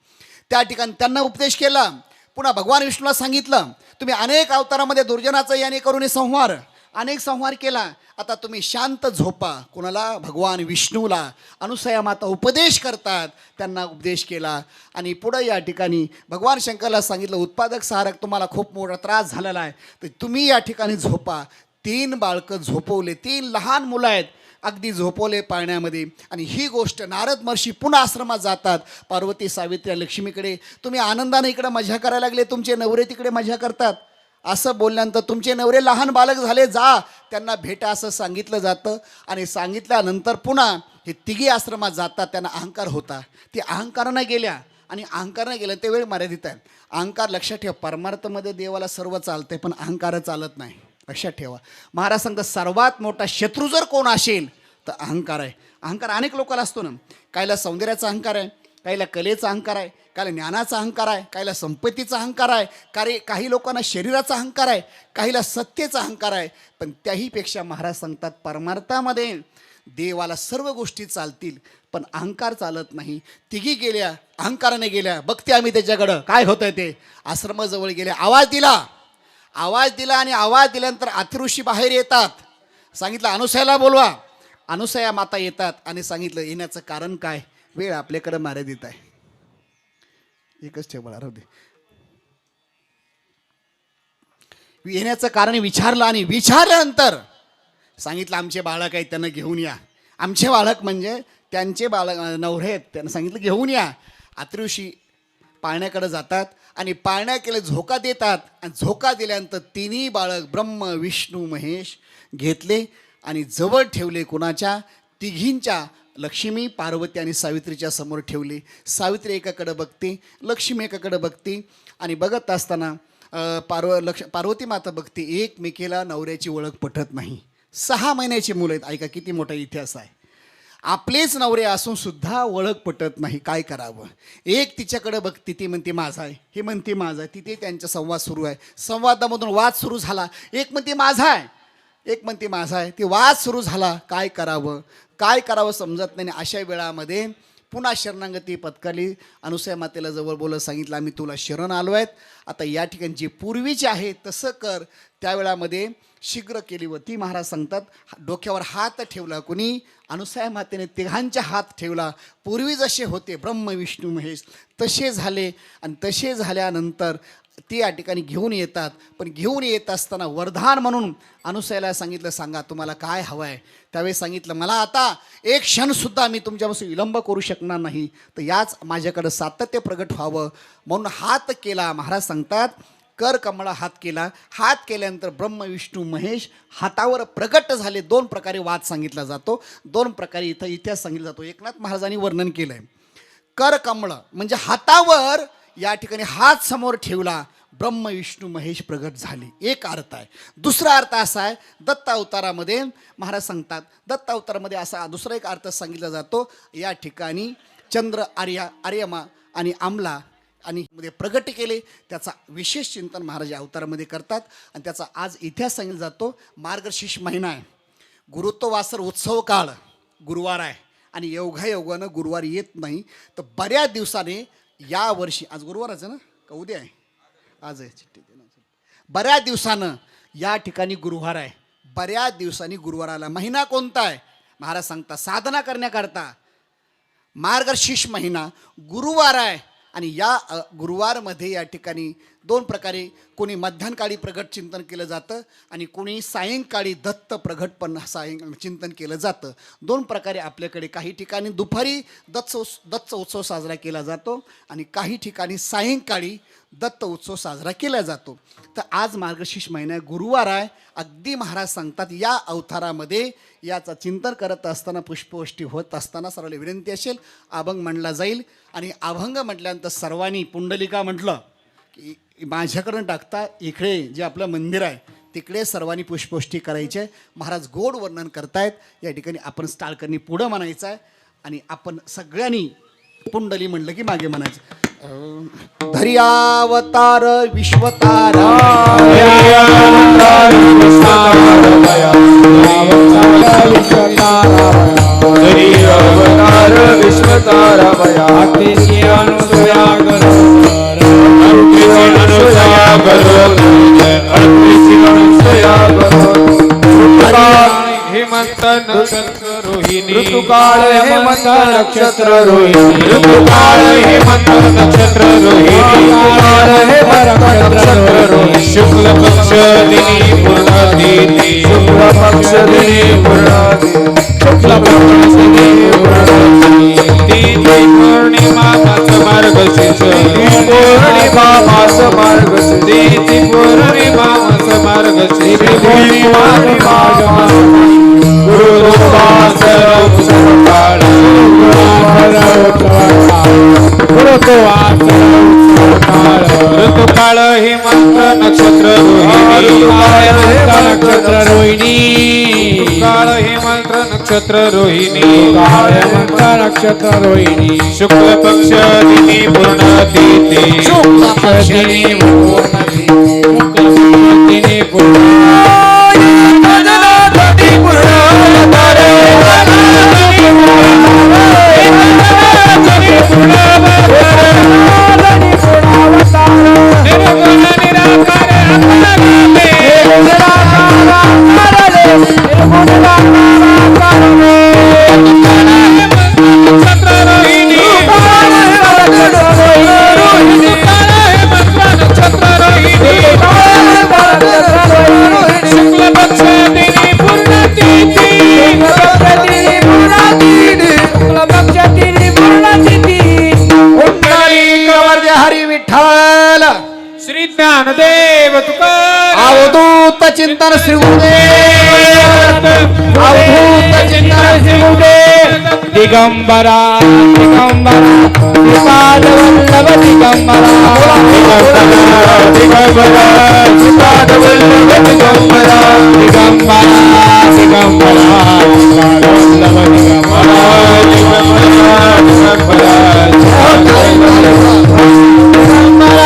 त्या ठिकाणी त्यांना उपदेश केला. पुन्हा भगवान विष्णूला सांगितलं तुम्ही अनेक अवतारामध्ये दुर्जनाचा याने करून संहार, अनेक संहार केला, आता तुम्ही शांत झोपा. कुणाला, भगवान विष्णूला. अनुसया माता उपदेश करतात, त्यांना उपदेश केला. आणि पुढं या ठिकाणी भगवान शंकरला सांगितलं उत्पादक सहारक तुम्हाला खूप मोठा त्रास झालेला आहे तर तुम्ही या ठिकाणी झोपा. 3 बाळकं झोपवले, 3 लहान मुलं आहेत अगदी झोपवले पाळण्यामध्ये. आणि ही गोष्ट नारद महर्षी पुन्हा आश्रमात जातात. पार्वती सावित्री लक्ष्मीकडे तुम्ही आनंदाने इकडे मजा करायला लागले, तुमचे नवरे तिकडे मजा करतात. असं बोलल्यानंतर तुमचे नवरे लहान बालक झाले, जा त्यांना भेटा असं सांगितलं जातं. आणि सांगितल्यानंतर पुन्हा हे तिघी आश्रमात जातात. त्यांना अहंकार होता, ते अहंकारानं गेल्या आणि अहंकारानं गेल्या ते वेळ मर्यादित आहे. अहंकार लक्षात ठेवा, परमार्थमध्ये देवाला सर्व चालते पण अहंकार चालत नाही, लक्षात ठेवा. महाराज सांगतात सर्वात मोठा शत्रू जर कोण असेल तर अहंकार आहे. अहंकार अनेक लोकांना असतो ना. काहीला सौंदर्याचा अहंकार आहे, काहीला कलेचा अहंकार आहे, काहीला ज्ञानाचा अहंकार आहे, काहीला संपत्तीचा अहंकार आहे, काही लोकांना शरीराचा अहंकार आहे, काहीला सत्तेचा अहंकार आहे. पण त्याहीपेक्षा महाराज सांगतात परमार्थामध्ये देवाला सर्व गोष्टी चालतील पण अहंकार चालत नाही. तिघी गेल्या, अहंकाराने गेल्या. बघते आम्ही त्याच्याकडं काय होतंय ते. आश्रमाजवळ गेल्या, आवाज दिला आणि आवाज दिल्यानंतर अथऋषी बाहेर येतात. सांगितलं अनुसयाला बोलवा. अनुसया माता येतात आणि सांगितलं येण्याचं कारण काय. वेळ आपल्याकडं मर्यादित आहे, एकच ठेव बाळा, राहू दे. येण्याचं कारण विचारलं आणि विचारल्यानंतर सांगितलं आमचे बाळक आहेत त्यांना घेऊन या. आमचे बाळक म्हणजे त्यांचे बाळक नवरे आहेत, त्यांना सांगितलं घेऊन या. आत्रुषी पाळण्याकडे जातात आणि पाळण्याकडे झोका देतात आणि झोका दिल्यानंतर तिन्ही बाळक ब्रह्म विष्णू महेश घेतले आणि जवळ ठेवले. कोणाच्या? तिघींच्या, लक्ष्मी पार्वती आणि सावित्रीच्या समोर ठेवले. सावित्री एकाकडे बघते, लक्ष्मी एकाकडे बघते आणि बघत असताना पार्वती माता बघते एकमेकीला नवऱ्याची ओळख पटत नाही. 6 महिन्याची मुलं आहेत. ऐका किती मोठा इतिहास आहे. आपलेच नवरे असून सुद्धा ओळख पटत नाही. काय करावं? एक तिच्याकडे बघते, ती म्हणते माझा आहे, हे म्हणते माझा आहे. तिथे त्यांचा संवाद सुरू आहे. संवादामधून वाद सुरू झाला. एक म्हणते माझा आहे, एक म्हणते माझा आहे. ते वाद सुरू झाला. काय करावं काय करावं समजत नाही. अशा वेळामध्ये पुन्हा शरणागती पत्करली. अनुसूया मातेला जवळ बोलत सांगितलं आम्ही तुला शरण आलो आहेत. आता या ठिकाणी जे पूर्वीचे आहे तसं कर. त्यावेळामध्ये शीघ्र केली होती. महाराज सांगतात डोक्यावर हात ठेवला. कुणी? अनुसूया मातेने तिघांच्या हात ठेवला. पूर्वी जसे होते ब्रह्म विष्णू महेश तसे झाले. आणि तसे झाल्यानंतर ते या ठिकाणी घेऊन येतात. पण घेऊन येत असताना वरदान म्हणून अनुसूयाला सांगितलं सांगा तुम्हाला काय हवं आहे. त्यावेळेस सांगितलं मला आता एक क्षणसुद्धा मी तुमच्यापासून विलंब करू शकणार नाही. तर याच माझ्याकडं सातत्य प्रगट व्हावं म्हणून हात केला. महाराज सांगतात कर कमळा हात केला. हात केल्यानंतर ब्रह्म विष्णू महेश हातावर प्रगट झाले. 2 प्रकारे वाद सांगितला जातो. 2 प्रकारे इथं इतिहास सांगितला जातो. एकनाथ महाराजांनी वर्णन केलं आहे. कर कमळ म्हणजे हातावर या ठिकाणी हात समोर ठेवला. ब्रह्म विष्णू महेश प्रगट झाले. एक अर्थ आहे. दुसरा अर्थ असा आहे दत्त अवतारामध्ये महाराज सांगतात दत्त अवतारामध्ये असा दुसरा एक अर्थ सांगितला जातो. या ठिकाणी चंद्र आर्यमा आणि आमला आणि मध्ये प्रगट केले. त्याचा विशेष चिंतन महाराज या अवतारामध्ये करतात. आणि त्याचा आज इतिहास सांगितला जातो. मार्गशीर्ष महिना आहे. गुरुत्ववासर उत्सव काळ गुरुवार आहे आणि योगायोगानं गुरुवार येत नाही. तर बऱ्याच दिवसाने या वर्षी आज गुरुवारच आहे ना का उद्या आहे? आज आहे. चिठ्ठी बऱ्याच दिवसानं या ठिकाणी गुरुवार आहे. बऱ्याच दिवसांनी गुरुवार आला. महिना कोणता आहे? महाराज सांगतात साधना करण्याकरता मार्गशीर्ष महिना गुरुवार आहे. आणि या गुरुवारमध्ये या ठिकाणी 2 प्रकारे कोणी मध्यान्हकाळी प्रगट चिंतन केलं जातं आणि कोणी सायंकाळी दत्त प्रगट पण चिंतन केलं जातं. 2 प्रकारे आपल्याकडे काही ठिकाणी दुपारी दत्त उत्सव साजरा केला जातो आणि काही ठिकाणी सायंकाळी दत्त उत्सव साजरा केला जातो. तर आज मार्गशीर्ष महिना गुरुवार आहे. अगदी महाराज सांगतात या अवतारामध्ये याचा चिंतन करत असताना पुष्पवृष्टी होत असताना सर्वांना विनंती असेल अभंग म्हणला जाईल. आणि अभंग म्हटल्यानंतर सर्वांनी पुंडलिका म्हटलं की माझ्याकडून टाकता इकडे जे आपलं मंदिर आहे तिकडे सर्वांनी पुष्पवृष्टी करायची आहे. महाराज गोड वर्णन करतायत. या ठिकाणी आपण स्टाळकरनी पुढं म्हणायचं आहे आणि आपण सगळ्यांनी पुंडली म्हणलं की मागे म्हणायचं. धर्यावतार विश्वतारा विश्वतारा हेमंत नक्षत्र रोहिणी ऋतुकाळ हेमंत नक्षत्र रोहिणी ऋतुकाळ हेमंत नक्षत्र रोहिणी हेमंत नक्षत्र रोहिणी शुक्ल पक्ष दिनी पूर्ण दिनी शुक्ल पक्ष दिनी पूर्ण शुक्ल पक्ष दिनी पूर्ण दिनी पौर्णिमा मास मार्गशीर्ष पौर्णिमा मास मार्गशीर्ष पौर्णिमा मास मार्गशीर्ष पौर्णिमा ऋतुकाळ हेमंत नक्षत्र रोहिणी काळ हेमंत नक्षत्र रोहिणी हेमंत नक्षत्र रोहिणी शुक्ल पक्ष दिनी पूर्ण तिथी शुक्ल पक्ष दिनी पूर्ण नक्षत्र श्री ज्ञानदेव तुकाराम अवधूत चिंतन श्री गुरुदेव अवधूत चिंतन श्री गुरुदेव दिगंबरा दिगंबरा श्रीपाद वल्लभ दिगंबरा दिगंबरा श्रीपाद वल्लभ दिगंबरा दिगंबरा दिगंबरा श्रीपाद वल्लभ दिगंबरा दिगंबरा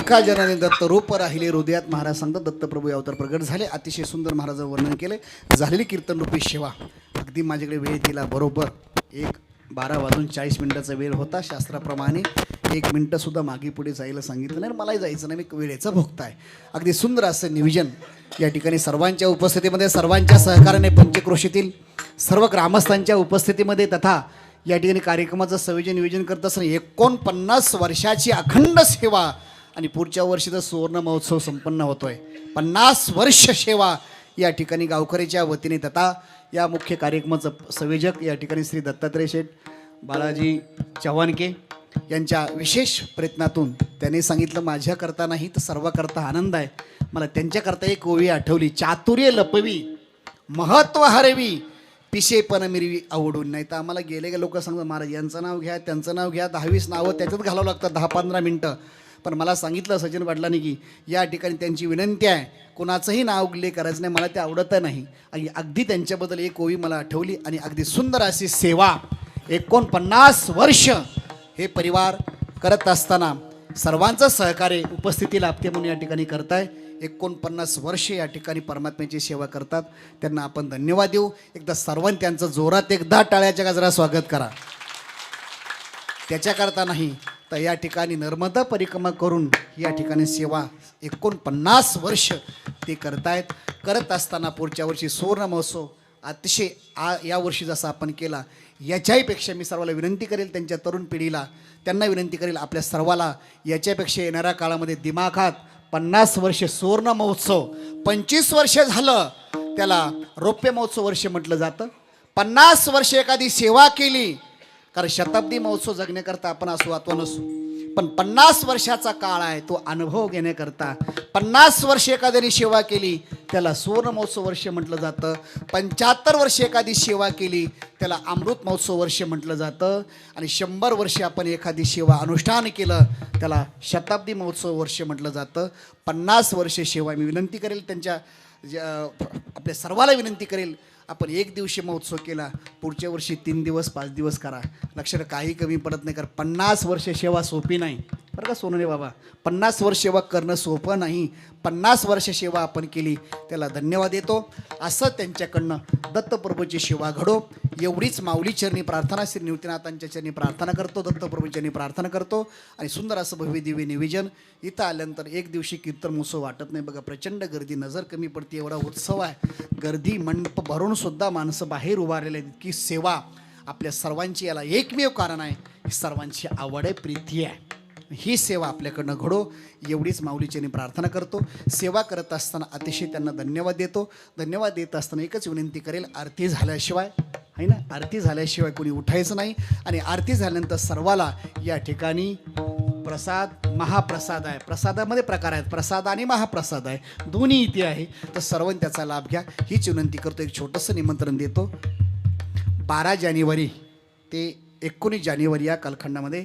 एका जनाने दत्त रूप राहिले हृदयात महाराज सांगतात दत्तप्रभू अवतार प्रगट झाले. अतिशय सुंदर महाराजांचं वर्णन केले. झालेली कीर्तन रूपी सेवा अगदी माझ्याकडे वेळ दिला बरोबर 12:40 वेळ होता. शास्त्राप्रमाणे 1 मिनिटंसुद्धा मागे पुढे जायला सांगितलं नाही. मलाही जायचं नाही, मी वेळेचा भोगता आहे. अगदी सुंदर असं नियोजन या ठिकाणी सर्वांच्या उपस्थितीमध्ये सर्वांच्या सहकार्याने पंचक्रोशीतील सर्व ग्रामस्थांच्या उपस्थितीमध्ये तथा या ठिकाणी कार्यक्रमाचं संयोजन नियोजन करत असताना 49 वर्षाची अखंड सेवा आणि पुढच्या वर्षी तर सुवर्ण महोत्सव संपन्न होतोय. 50 वर्ष सेवा या ठिकाणी गावकरीच्या वतीने तथा या मुख्य कार्यक्रमाचं संयोजक या ठिकाणी श्री दत्तात्रय शेठ बालाजी चव्हाणके यांच्या विशेष प्रयत्नातून त्यांनी सांगितलं माझ्याकरता नाही तर सर्वकरता आनंद आहे. मला त्यांच्याकरता एक ओवी आठवली. चातुर्य लपवी महत्त्व हरवी पिशेपण मिरवी आवडून. नाही तर आम्हाला गेले लोक सांगतात महाराज यांचं नाव घ्या त्यांचं नाव घ्या 10-20 नावं त्याच्यात घालावं लागतात 10-15 मिनटं. पण मला सांगितलं सचिन पाटलांनी की या ठिकाणी त्यांची विनंती आहे कोणाचंही नाव उल्लेख करायचं नाही, मला ते आवडत नाही. आणि अगदी त्यांच्याबद्दल एक ओवी मला आठवली आणि अगदी सुंदर अशी सेवा 49 वर्ष हे परिवार करत असताना सर्वांचं सहकार्य उपस्थिती लाभते म्हणून या ठिकाणी करताय. 49 वर्ष या ठिकाणी परमात्म्याची सेवा करतात. त्यांना आपण धन्यवाद देऊ. एकदा सर्वांनी त्यांचं जोरात एकदा टाळ्याच्या गजरात स्वागत करा. त्याच्याकरता नाही तर या ठिकाणी नर्मदा परिक्रमा करून या ठिकाणी सेवा 49 वर्ष ते करतायत. करत असताना पुढच्या वर्षी सुवर्ण महोत्सव अतिशय या वर्षी जसा आपण केला याच्याहीपेक्षा मी सर्वाला विनंती करेल त्यांच्या तरुण पिढीला त्यांना विनंती करेल आपल्या सर्वाला याच्यापेक्षा येणाऱ्या काळामध्ये दिमाखात 50 वर्ष सुवर्ण महोत्सव 25 वर्ष झालं त्याला रौप्य महोत्सव वर्ष म्हटलं जातं. 50 वर्ष एखादी सेवा केली कारण शताब्दी महोत्सव जगण्याकरता आपण असू अथवा नसू पण 50 वर्षाचा काळ आहे तो अनुभव घेण्याकरता 50 वर्ष एखाद्याने सेवा केली त्याला सुवर्ण महोत्सव वर्ष म्हटलं जातं. 75 वर्ष एखादी सेवा केली त्याला अमृत महोत्सव वर्ष म्हटलं जातं. आणि 100 वर्ष आपण एखादी सेवा अनुष्ठान केलं त्याला शताब्दी महोत्सव वर्ष म्हटलं जातं. 50 वर्ष सेवा मी विनंती करेल त्यांच्या आपल्या सर्वाला विनंती करेल आपण 1 दिवशी महोत्सव केला पुढच्या वर्षी 3 दिवस 5 दिवस करा. लक्षात काही कमी पडत नाही. कारण 50 वर्ष सेवा सोपी नाही बरं का सोनरे बाबा. 50 वर्ष सेवा करणं सोपं नाही. 50 वर्ष सेवा आपण केली त्याला धन्यवाद देतो. असं त्यांच्याकडनं दत्तप्रभूची सेवा घडो एवढीच माऊली चरणी प्रार्थना श्री निवृत्तीनाथांच्या चरणी प्रार्थना करतो. दत्तप्रभू चरणी प्रार्थना करतो. आणि सुंदर असं भव्य दिव्य निवेदन. इथं आल्यानंतर 1 दिवशी कीर्तन महोत्सव वाटत नाही बघा. प्रचंड गर्दी नजर कमी पडते एवढा उत्सव आहे. गर्दी मंडप भरून सुद्धा माणसं बाहेर उभारलेले आहेत. इतकी सेवा आपल्या सर्वांची याला एकमेव कारण आहे ही सर्वांची आवड आहे प्रीती आहे. ही सेवा आपल्याकडनं घडो एवढीच माऊलीची प्रार्थना करतो. सेवा करत असताना अतिशय त्यांना धन्यवाद देतो. धन्यवाद देत असताना एकच विनंती करेल आरती झाल्याशिवाय आहे ना आरती झाल्याशिवाय कोणी उठायचं नाही. आणि आरती झाल्यानंतर सर्वाला या ठिकाणी प्रसाद महाप्रसाद आहे. प्रसादामध्ये प्रकार आहेत प्रसाद आणि महाप्रसाद आहे दोन्ही इथे आहे. तर सर्वांनी त्याचा लाभ घ्या हीच विनंती करतो. एक छोटंसं निमंत्रण देतो. 12 जानेवारी ते 19 जानेवारी या कालखंडामध्ये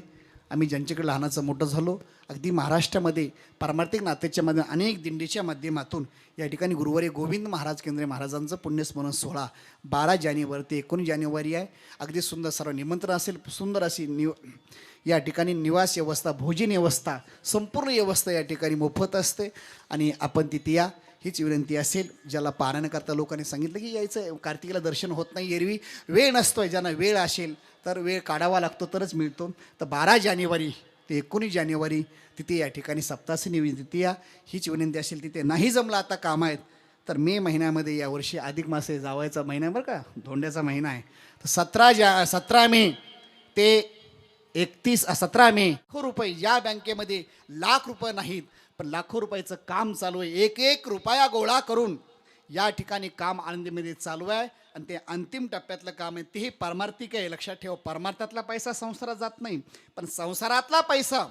आम्ही ज्यांच्याकडे लहानाचं मोठं झालो अगदी महाराष्ट्रामध्ये पारमार्थिक नात्याच्या मध्ये अनेक दिंडीच्या माध्यमातून या ठिकाणी गुरुवारी गोविंद महाराज केंद्रे महाराजांचं पुण्यस्मरण सोहळा 12 जानेवारी ते 19 जानेवारी आहे. अगदी सुंदर सर्व निमंत्रण असेल. सुंदर अशी या ठिकाणी निवास व्यवस्था भोजन व्यवस्था संपूर्ण व्यवस्था या ठिकाणी मोफत असते. आणि आपण तिथे या हीच विनंती असेल. ज्याला पारायणाकरता लोकांनी सांगितलं की यायचं कार्तिकीला दर्शन होत नाही एरवी वेळ नसतोय. ज्यांना वेळ असेल तर वेळ काढावा लागतो तरच मिळतो. तर 12 जानेवारी ते 19 जानेवारी तिथे या ठिकाणी सप्तासी तिथे या, हीच विनंती असेल. तिथे नाही जमलं आता काम आहेत तर मे महिन्यामध्ये यावर्षी अधिक मास आहे, जावायचा महिना आहे बरं का, धोंड्याचा महिना आहे. तर 17 मे ते 17 मे लाखो रुपये या बँकेमध्ये, लाख रुपये नाहीत पण लाखो रुपयाचं काम चालू आहे. एक एक रुपया गोळा करून या ठिकाणी काम आनंदीमध्ये चालू आहे आणि ते अंतिम टप्प्यातलं काम आहे. तेही परमार्थिक आहे. लक्षात ठेव, परमार्थातला पैसा संसारात जात नाही पण संसारातला पैसा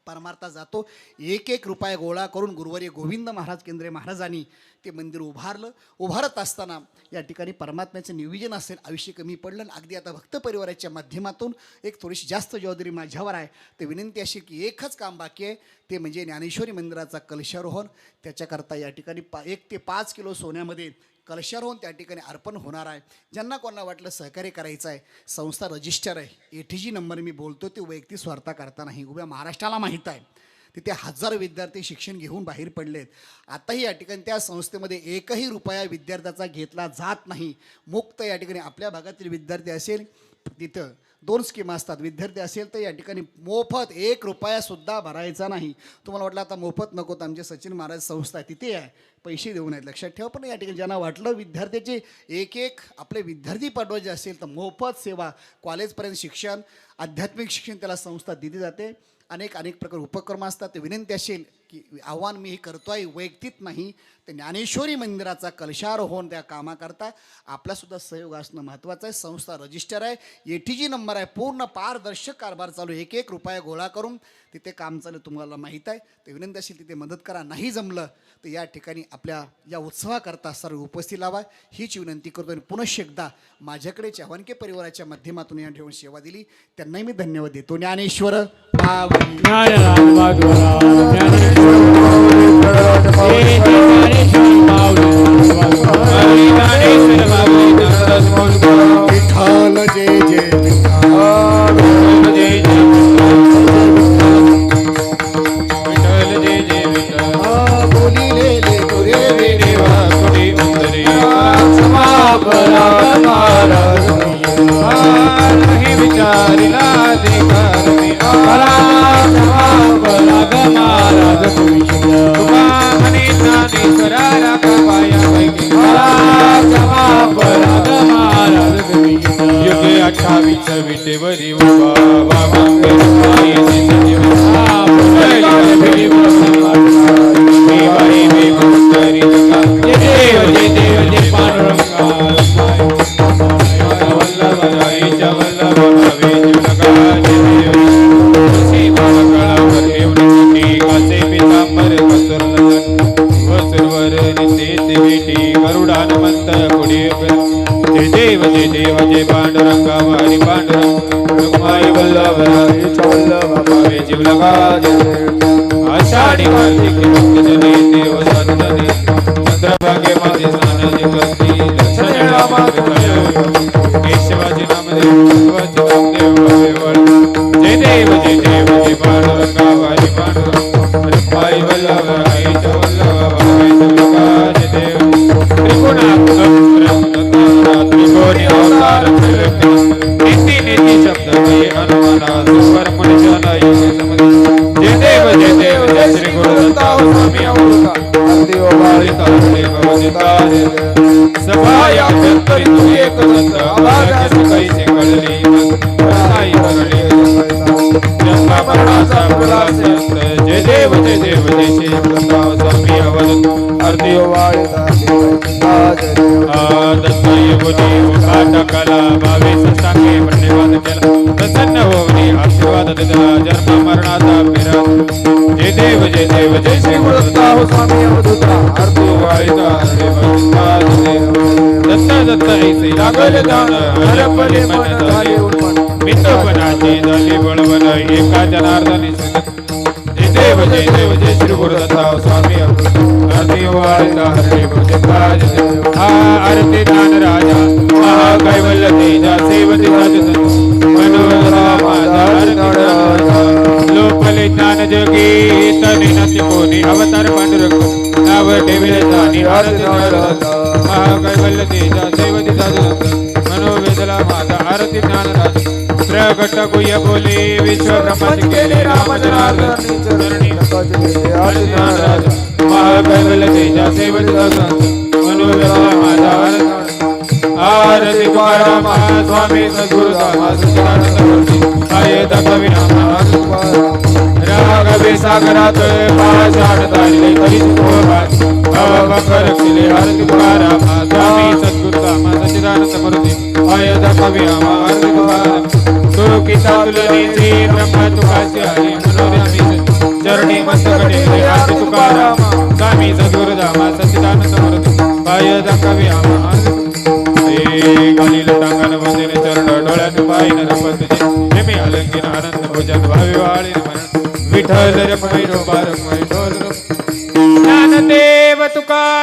परमार्था जातो. एक एक रुपया गोळा करून गुरुवर्य गोविंद महाराज केंद्रे महाराजांनी ते मंदिर उभारत असताना या ठिकाणी परमात्म्याचं नियोजन असेल. आयुष्य कमी पडलं आणि अगदी आता भक्त परिवाराच्या माध्यमातून एक थोडीशी जास्त जबाबदारी माझ्यावर आहे. तर विनंती अशी की एकच काम बाकी आहे, ते म्हणजे ज्ञानेश्वरी मंदिराचा कलशारोहण. त्याच्याकरता या ठिकाणी 1 ते 5 किलो सोन्यामध्ये कलशारोहण त्या ठिकाणी अर्पण होणार आहे. ज्यांना कोणाला वाटलं सहकार्य करायचं आहे, संस्था रजिस्टर आहे, ATG नंबर मी बोलतो ते वैयक्तिक स्वार्था करता नाही, उभ्या महाराष्ट्राला माहीत आहे. तिथे हजारो विद्यार्थी शिक्षण घेऊन बाहेर पडलेत. आताही या ठिकाणी त्या संस्थेमध्ये एकही रुपया विद्यार्थ्याचा घेतला जात नाही. मुक्त या ठिकाणी आपल्या भागातील विद्यार्थी असेल तिथं 2 स्कीम असतात. विद्यार्थी असेल तर या ठिकाणी मोफत 1 रुपयासुद्धा भरायचा नाही. तुम्हाला वाटलं आता मोफत नको तर आमचे सचिन महाराज संस्था आहे तिथे आहे, पैसे देऊ नयेत, लक्षात ठेवा. पण या ठिकाणी ज्यांना वाटलं विद्यार्थ्याचे एक आपले विद्यार्थी पाठवायचे असेल तर मोफत सेवा, कॉलेजपर्यंत शिक्षण, आध्यात्मिक शिक्षण त्याला संस्था दिली जाते. अनेक प्रकार उपक्रम असतात. ते विनंती असेल की आव्हान मी हे करतो आहे वैयक्तिक नाही, तर ज्ञानेश्वरी मंदिराचा कलशारोहण त्या कामाकरता आपलासुद्धा सहयोग असणं महत्त्वाचं आहे. संस्था रजिस्टर आहे, ATG नंबर आहे, पूर्ण पारदर्शक कारभार चालू. एक एक रुपया गोळा करून तिथे काम चालू तुम्हाला माहीत आहे. तर विनंती असेल तिथे मदत करा. नाही जमलं तर या ठिकाणी आपल्या या उत्सवाकरता सर्व उपस्थित लावा हीच विनंती करतो. आणि पुनश्च एकदा माझ्याकडे चव्हाणके परिवाराच्या माध्यमातून या ठेवून सेवा दिली त्यांनाही मी धन्यवाद देतो. ज्ञानेश्वर पावनी. ज्ञानराज माधवराव ज्ञानेश्वर विठ्ठल जय जय विटेवरी बाबा गरुडानमंत पुढे जय देव जय देव जय पांडुरंगा वारी पांडुरंग रुक्माई वल्लभराय वल्लभावे जीवलगा आषाढी कार्तिकी भक्तजने देव साधने चंद्रभागे माझे स्नानाचे करती दर्शनेला मागे केशवाचे नामदेव केशवाचे नामदेव भवेवळ जय देव जय देव जय पांडुरंगा वारी पांडुरंग रुक्माई वल्लभराय वल्लभावे जीवलगा जय देव त्रिकोणी अवतार नीति नीति शब्द ये अनुमाना सुपर मनुष्याला योग्य समज जय देव जय श्री गुरु दत्ता स्वामी अमृता देव बालिका देव वदिता सभाया अंतरी तू एक दत्त आभार कैसे कळली साई करले जन्मा मरणाचा खुलासा जय देव जय श्री गुरु दत्ता स्वामी अवधूत आरती वाळता दत्ताय बुद्धी काटकला भावे संस्थांगे धन्यवाद केला प्रसन्न होवनी आशीर्वाद दिला जन्म मरणाचा फिरा जय देव जय श्री गुरु दत्ता स्वामी अवधूता आरती वाळता दत्त ऐसे लागले दान हरपले मन झाले उन्मन मित्रपणाची झाली बळवल एका जनार्दनी जय देव जय श्री गुरु दत्ता स्वामी आरती वाळता हरे भजताज आरती दान राजा कैवल्य तेजा सेवती साधु लोकले ज्ञान जोगी तने नती कोणी अवतार पांडुरंग नाव ठेविले जाणी आरती कैवल्य तेजा सेवती साधु मनोवेदला माता आरती ज्ञान राजा प्रकट गुह्य बोले विश्व ब्रह्माची केले राम जनार्दनी चरणी महाकैवल्य तेजा सेवक मनोव्यथा माझा आरती तुकाराम स्वामी सद्गुरु सच्चिदानंद आयत कविनाम राघवे सागरात पाषाण तारिले तरी तुकोबात अवकर केले आरती तुकाराम स्वामी सद्गुरु सच्चिदानंद मूर्ती आयत कविनाम आरती तुकाराम तुकिता तुलनीची ब्रह्म तुकाची हरी मनोरमी चरणी मस्तक टेकले आरती तुकाराम स्वामी सद्गुरु सच्चिदानंद मूर्ती आयत कविनाम गालील टांगण बंदिने चरण डोळ्यात पायन रपतजे नेमी अलंकीन आनंद भोजन भावी वाळीन मन विठ्ठल रमैरो बारमै ढोल ज्ञानदेव तुकाराम